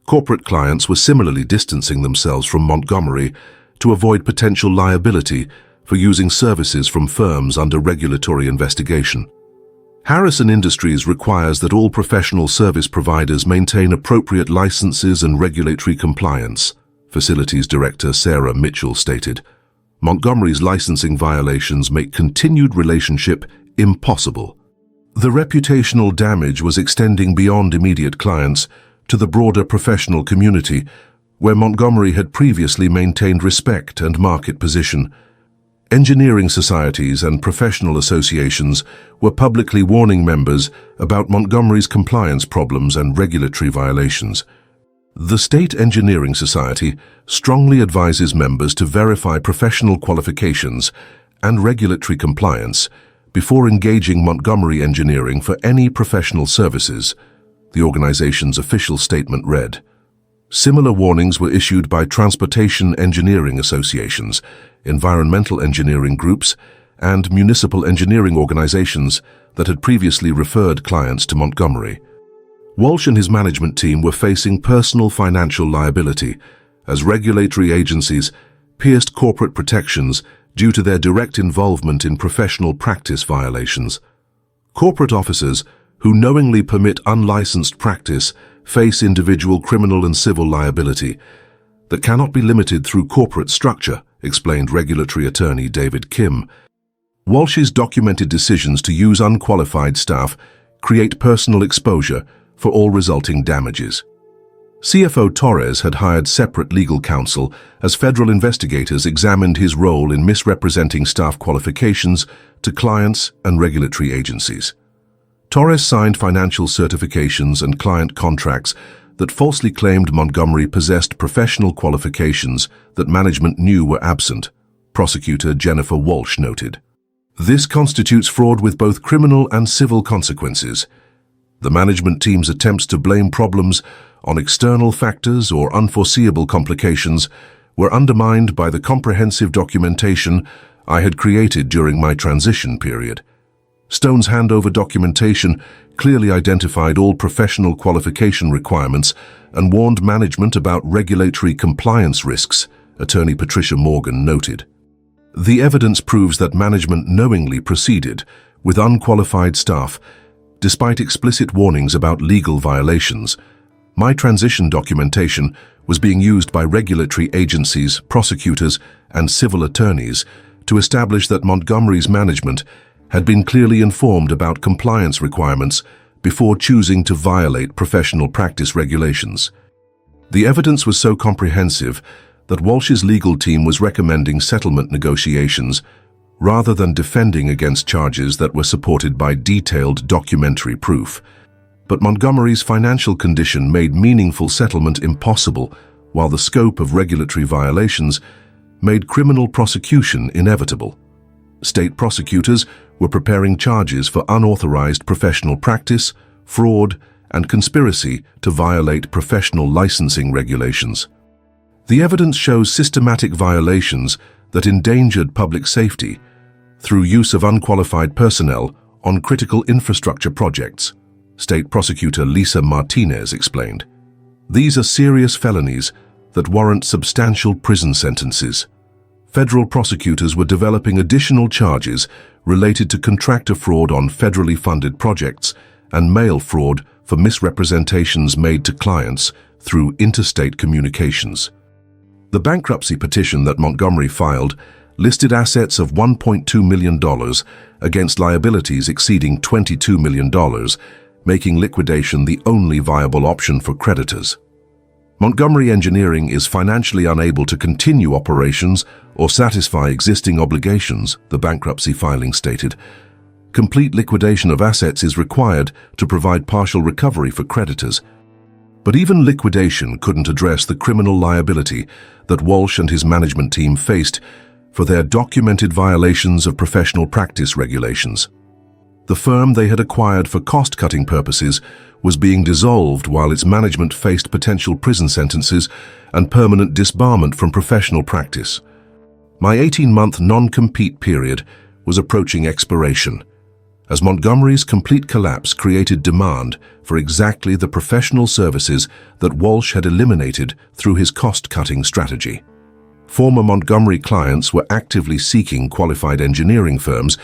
A: Corporate clients were similarly distancing themselves from Montgomery to avoid potential liability for using services from firms under regulatory investigation. Harrison Industries requires that all professional service providers maintain appropriate licenses and regulatory compliance, Facilities Director Sarah Mitchell stated. Montgomery's licensing violations make continued relationship impossible. The reputational damage was extending beyond immediate clients to the broader professional community, where Montgomery had previously maintained respect and market position. Engineering societies and professional associations were publicly warning members about Montgomery's compliance problems and regulatory violations. The State Engineering Society strongly advises members to verify professional qualifications and regulatory compliance before engaging Montgomery Engineering for any professional services, the organization's official statement read. Similar warnings were issued by transportation engineering associations, environmental engineering groups, and municipal engineering organizations that had previously referred clients to Montgomery. Walsh and his management team were facing personal financial liability as regulatory agencies pierced corporate protections due to their direct involvement in professional practice violations. Corporate officers who knowingly permit unlicensed practice face individual criminal and civil liability that cannot be limited through corporate structure, explained regulatory attorney David Kim. Walsh's documented decisions to use unqualified staff create personal exposure for all resulting damages. CFO Torres had hired separate legal counsel as federal investigators examined his role in misrepresenting staff qualifications to clients and regulatory agencies. Torres signed financial certifications and client contracts that falsely claimed Montgomery possessed professional qualifications that management knew were absent, prosecutor Jennifer Walsh noted. This constitutes fraud with both criminal and civil consequences. The management team's attempts to blame problems on external factors or unforeseeable complications were undermined by the comprehensive documentation I had created during my transition period. Stone's handover documentation clearly identified all professional qualification requirements and warned management about regulatory compliance risks, Attorney Patricia Morgan noted. The evidence proves that management knowingly proceeded with unqualified staff, despite explicit warnings about legal violations. My transition documentation was being used by regulatory agencies, prosecutors, and civil attorneys to establish that Montgomery's management had been clearly informed about compliance requirements before choosing to violate professional practice regulations. The evidence was so comprehensive that Walsh's legal team was recommending settlement negotiations rather than defending against charges that were supported by detailed documentary proof. But Montgomery's financial condition made meaningful settlement impossible, while the scope of regulatory violations made criminal prosecution inevitable. State prosecutors were preparing charges for unauthorized professional practice, fraud, and conspiracy to violate professional licensing regulations. The evidence shows systematic violations that endangered public safety through use of unqualified personnel on critical infrastructure projects, State Prosecutor Lisa Martinez explained. These are serious felonies that warrant substantial prison sentences. Federal prosecutors were developing additional charges related to contractor fraud on federally funded projects and mail fraud for misrepresentations made to clients through interstate communications. The bankruptcy petition that Montgomery filed listed assets of $1.2 million against liabilities exceeding $22 million, making liquidation the only viable option for creditors. Montgomery Engineering is financially unable to continue operations or satisfy existing obligations, the bankruptcy filing stated. Complete liquidation of assets is required to provide partial recovery for creditors. But even liquidation couldn't address the criminal liability that Walsh and his management team faced for their documented violations of professional practice regulations. The firm they had acquired for cost-cutting purposes was being dissolved while its management faced potential prison sentences and permanent disbarment from professional practice. My 18-month non-compete period was approaching expiration, as Montgomery's complete collapse created demand for exactly the professional services that Walsh had eliminated through his cost-cutting strategy. Former Montgomery clients were actively seeking qualified engineering firms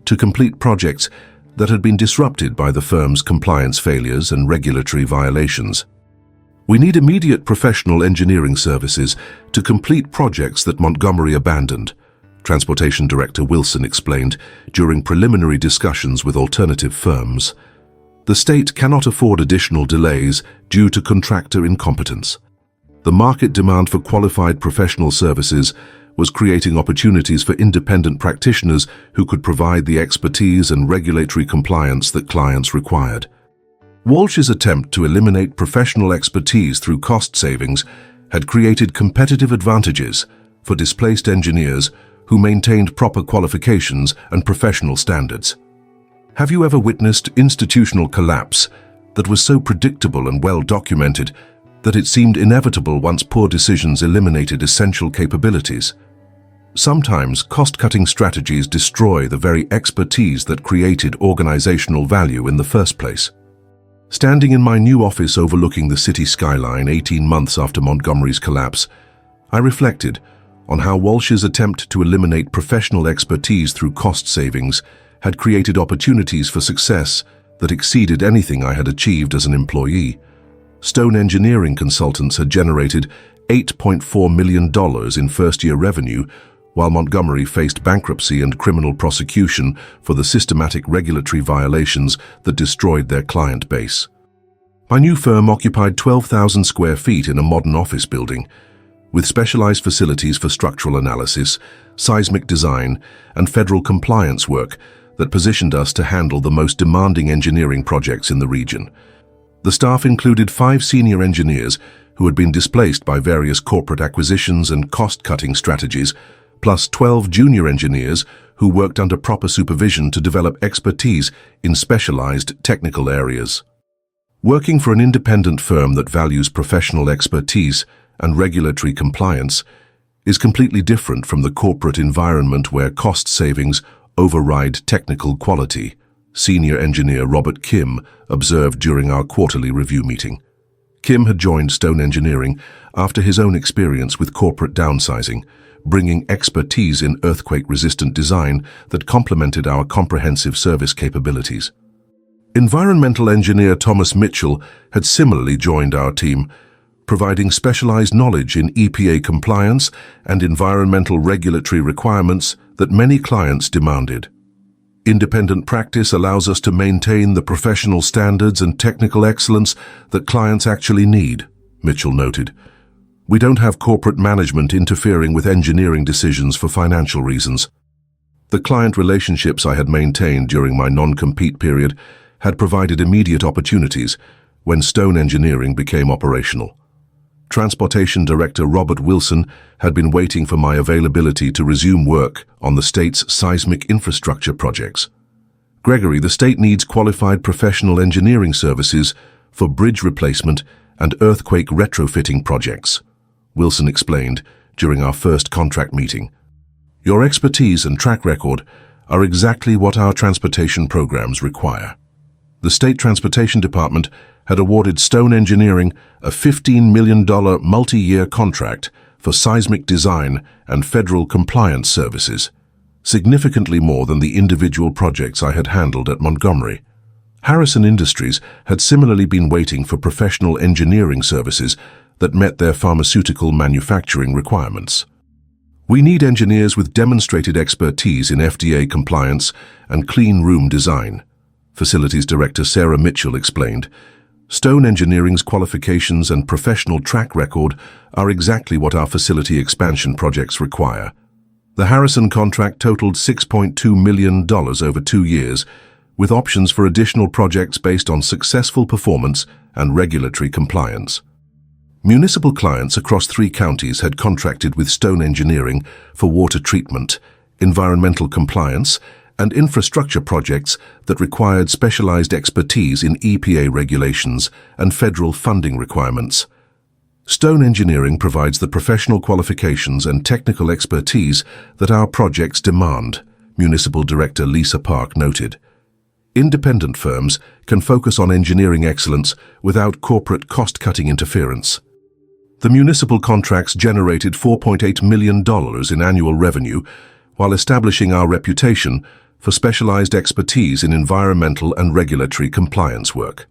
A: to complete projects that had been disrupted by the firm's compliance failures and regulatory violations. We need immediate professional engineering services to complete projects that Montgomery abandoned, Transportation Director Wilson explained during preliminary discussions with alternative firms. The state cannot afford additional delays due to contractor incompetence. The market demand for qualified professional services was creating opportunities for independent practitioners who could provide the expertise and regulatory compliance that clients required. Walsh's attempt to eliminate professional expertise through cost savings had created competitive advantages for displaced engineers who maintained proper qualifications and professional standards. Have you ever witnessed institutional collapse that was so predictable and well documented that it seemed inevitable once poor decisions eliminated essential capabilities? Sometimes cost-cutting strategies destroy the very expertise that created organizational value in the first place. Standing in my new office overlooking the city skyline 18 months after Montgomery's collapse, I reflected on how Walsh's attempt to eliminate professional expertise through cost savings had created opportunities for success that exceeded anything I had achieved as an employee. Stone engineering consultants had generated $8.4 million in first-year revenue, while Montgomery faced bankruptcy and criminal prosecution for the systematic regulatory violations that destroyed their client base. My new firm occupied 12,000 square feet in a modern office building, with specialized facilities for structural analysis, seismic design, and federal compliance work that positioned us to handle the most demanding engineering projects in the region. The staff included 5 senior engineers who had been displaced by various corporate acquisitions and cost-cutting strategies, plus 12 junior engineers who worked under proper supervision to develop expertise in specialized technical areas. Working for an independent firm that values professional expertise and regulatory compliance is completely different from the corporate environment where cost savings override technical quality, Senior engineer Robert Kim observed during our quarterly review meeting. Kim had joined Stone Engineering after his own experience with corporate downsizing, bringing expertise in earthquake-resistant design that complemented our comprehensive service capabilities. Environmental engineer Thomas Mitchell had similarly joined our team, providing specialized knowledge in EPA compliance and environmental regulatory requirements that many clients demanded. Independent practice allows us to maintain the professional standards and technical excellence that clients actually need, Mitchell noted. We don't have corporate management interfering with engineering decisions for financial reasons. The client relationships I had maintained during my non-compete period had provided immediate opportunities when Stone Engineering became operational. Transportation Director Robert Wilson had been waiting for my availability to resume work on the state's seismic infrastructure projects. Gregory, the state needs qualified professional engineering services for bridge replacement and earthquake retrofitting projects, Wilson explained during our first contract meeting. Your expertise and track record are exactly what our transportation programs require. The State Transportation Department had awarded Stone Engineering a $15 million multi-year contract for seismic design and federal compliance services, significantly more than the individual projects I had handled at Montgomery. Harrison Industries had similarly been waiting for professional engineering services that met their pharmaceutical manufacturing requirements. We need engineers with demonstrated expertise in FDA compliance and clean room design, Facilities Director Sarah Mitchell explained. Stone Engineering's qualifications and professional track record are exactly what our facility expansion projects require. The Harrison contract totaled $6.2 million over 2 years, with options for additional projects based on successful performance and regulatory compliance. Municipal clients across 3 counties had contracted with Stone Engineering for water treatment, environmental compliance, and infrastructure projects that required specialized expertise in EPA regulations and federal funding requirements. Stone Engineering provides the professional qualifications and technical expertise that our projects demand, Municipal Director Lisa Park noted. Independent firms can focus on engineering excellence without corporate cost-cutting interference. The municipal contracts generated $4.8 million in annual revenue, while establishing our reputation for specialized expertise in environmental and regulatory compliance work.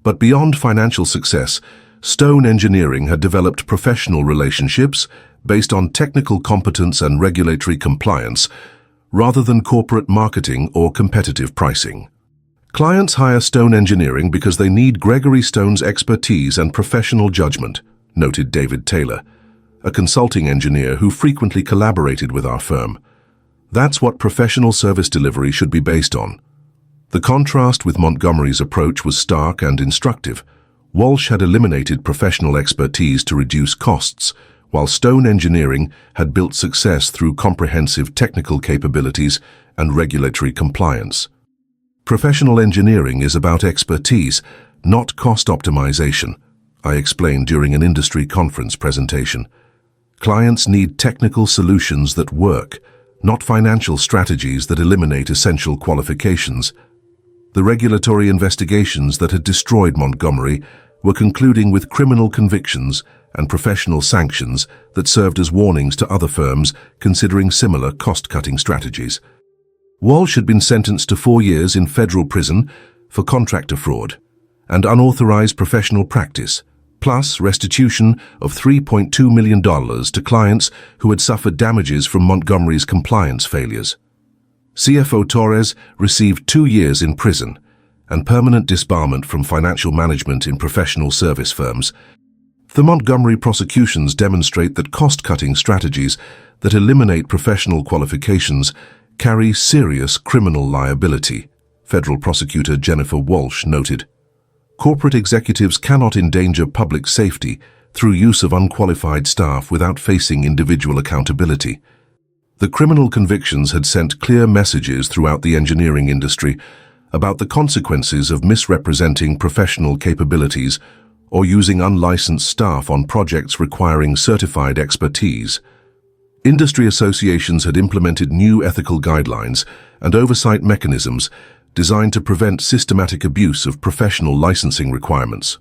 A: But beyond financial success, Stone Engineering had developed professional relationships based on technical competence and regulatory compliance, rather than corporate marketing or competitive pricing. Clients hire Stone Engineering because they need Gregory Stone's expertise and professional judgment, noted David Taylor, a consulting engineer who frequently collaborated with our firm. That's what professional service delivery should be based on. The contrast with Montgomery's approach was stark and instructive. Walsh had eliminated professional expertise to reduce costs, while Stone Engineering had built success through comprehensive technical capabilities and regulatory compliance. Professional engineering is about expertise, not cost optimization, I explained during an industry conference presentation. Clients need technical solutions that work, not financial strategies that eliminate essential qualifications. The regulatory investigations that had destroyed Montgomery were concluding with criminal convictions and professional sanctions that served as warnings to other firms considering similar cost-cutting strategies. Walsh had been sentenced to 4 years in federal prison for contractor fraud and unauthorized professional practice, plus restitution of $3.2 million to clients who had suffered damages from Montgomery's compliance failures. CFO Torres received 2 years in prison and permanent disbarment from financial management in professional service firms. The Montgomery prosecutions demonstrate that cost-cutting strategies that eliminate professional qualifications carry serious criminal liability, Federal Prosecutor Jennifer Walsh noted. Corporate executives cannot endanger public safety through use of unqualified staff without facing individual accountability. The criminal convictions had sent clear messages throughout the engineering industry about the consequences of misrepresenting professional capabilities or using unlicensed staff on projects requiring certified expertise. Industry associations had implemented new ethical guidelines and oversight mechanisms designed to prevent systematic abuse of professional licensing requirements.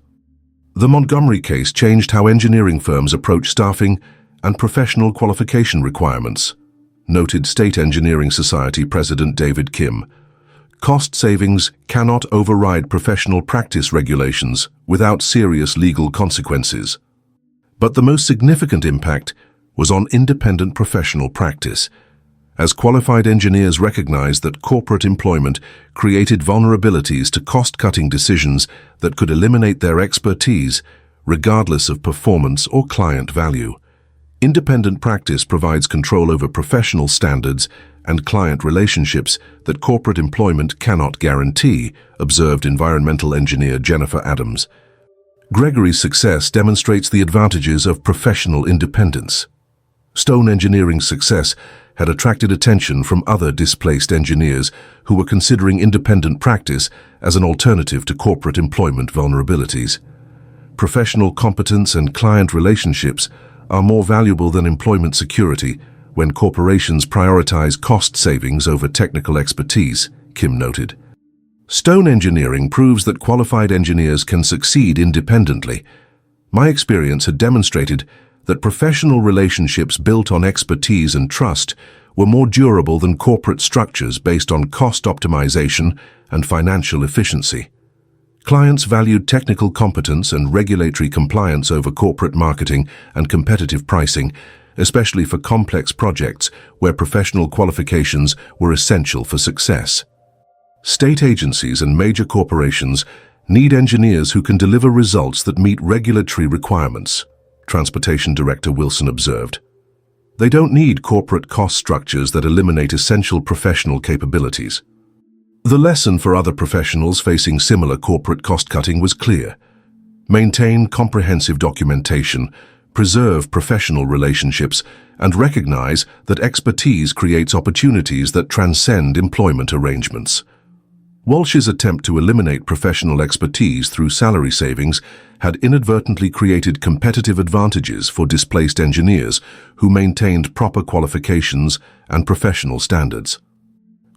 A: The Montgomery case changed how engineering firms approach staffing and professional qualification requirements, noted State Engineering Society President David Kim. Cost savings cannot override professional practice regulations without serious legal consequences. But the most significant impact was on independent professional practice, as qualified engineers recognized that corporate employment created vulnerabilities to cost-cutting decisions that could eliminate their expertise, regardless of performance or client value. Independent practice provides control over professional standards and client relationships that corporate employment cannot guarantee, observed environmental engineer Jennifer Adams. Gregory's success demonstrates the advantages of professional independence. Stone Engineering's success had attracted attention from other displaced engineers who were considering independent practice as an alternative to corporate employment vulnerabilities. Professional competence and client relationships are more valuable than employment security when corporations prioritize cost savings over technical expertise, Kim noted. Stone Engineering proves that qualified engineers can succeed independently. My experience had demonstrated that professional relationships built on expertise and trust were more durable than corporate structures based on cost optimization and financial efficiency. Clients valued technical competence and regulatory compliance over corporate marketing and competitive pricing, especially for complex projects where professional qualifications were essential for success. State agencies and major corporations need engineers who can deliver results that meet regulatory requirements, Transportation Director Wilson observed. They don't need corporate cost structures that eliminate essential professional capabilities. The lesson for other professionals facing similar corporate cost-cutting was clear. Maintain comprehensive documentation, preserve professional relationships, and recognize that expertise creates opportunities that transcend employment arrangements. Walsh's attempt to eliminate professional expertise through salary savings had inadvertently created competitive advantages for displaced engineers who maintained proper qualifications and professional standards.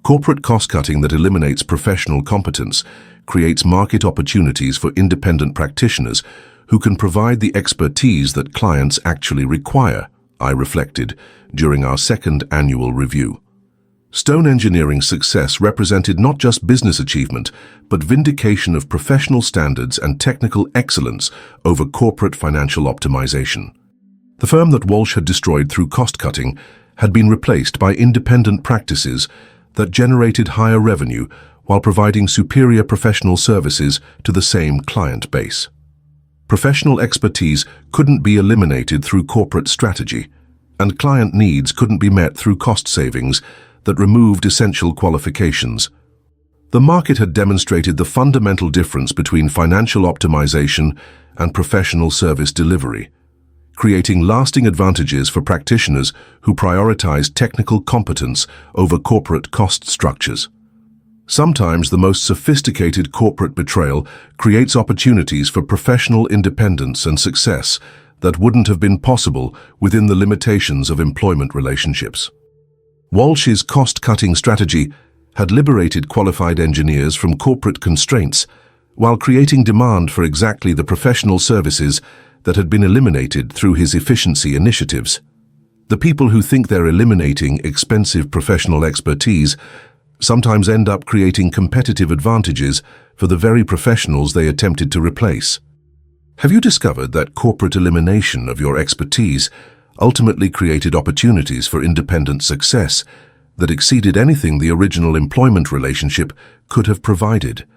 A: Corporate cost-cutting that eliminates professional competence creates market opportunities for independent practitioners who can provide the expertise that clients actually require, I reflected during our second annual review. Stone Engineering's success represented not just business achievement, but vindication of professional standards and technical excellence over corporate financial optimization. The firm that Walsh had destroyed through cost-cutting had been replaced by independent practices that generated higher revenue while providing superior professional services to the same client base. Professional expertise couldn't be eliminated through corporate strategy, and client needs couldn't be met through cost savings that removed essential qualifications. The market had demonstrated the fundamental difference between financial optimization and professional service delivery, creating lasting advantages for practitioners who prioritize technical competence over corporate cost structures. Sometimes the most sophisticated corporate betrayal creates opportunities for professional independence and success that wouldn't have been possible within the limitations of employment relationships. Walsh's cost-cutting strategy had liberated qualified engineers from corporate constraints while creating demand for exactly the professional services that had been eliminated through his efficiency initiatives. The people who think they're eliminating expensive professional expertise sometimes end up creating competitive advantages for the very professionals they attempted to replace. Have you discovered that corporate elimination of your expertise ultimately created opportunities for independent success that exceeded anything the original employment relationship could have provided?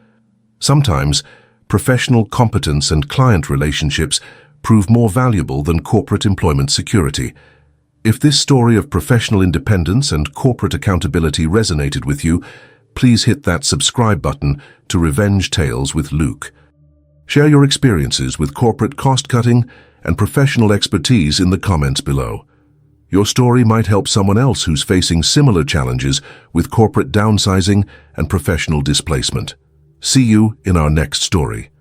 A: Sometimes, professional competence and client relationships prove more valuable than corporate employment security. If this story of professional independence and corporate accountability resonated with you, please hit that subscribe button to Revenge Tales with Luke. Share your experiences with corporate cost-cutting and professional expertise in the comments below. Your story might help someone else who's facing similar challenges with corporate downsizing and professional displacement. See you in our next story.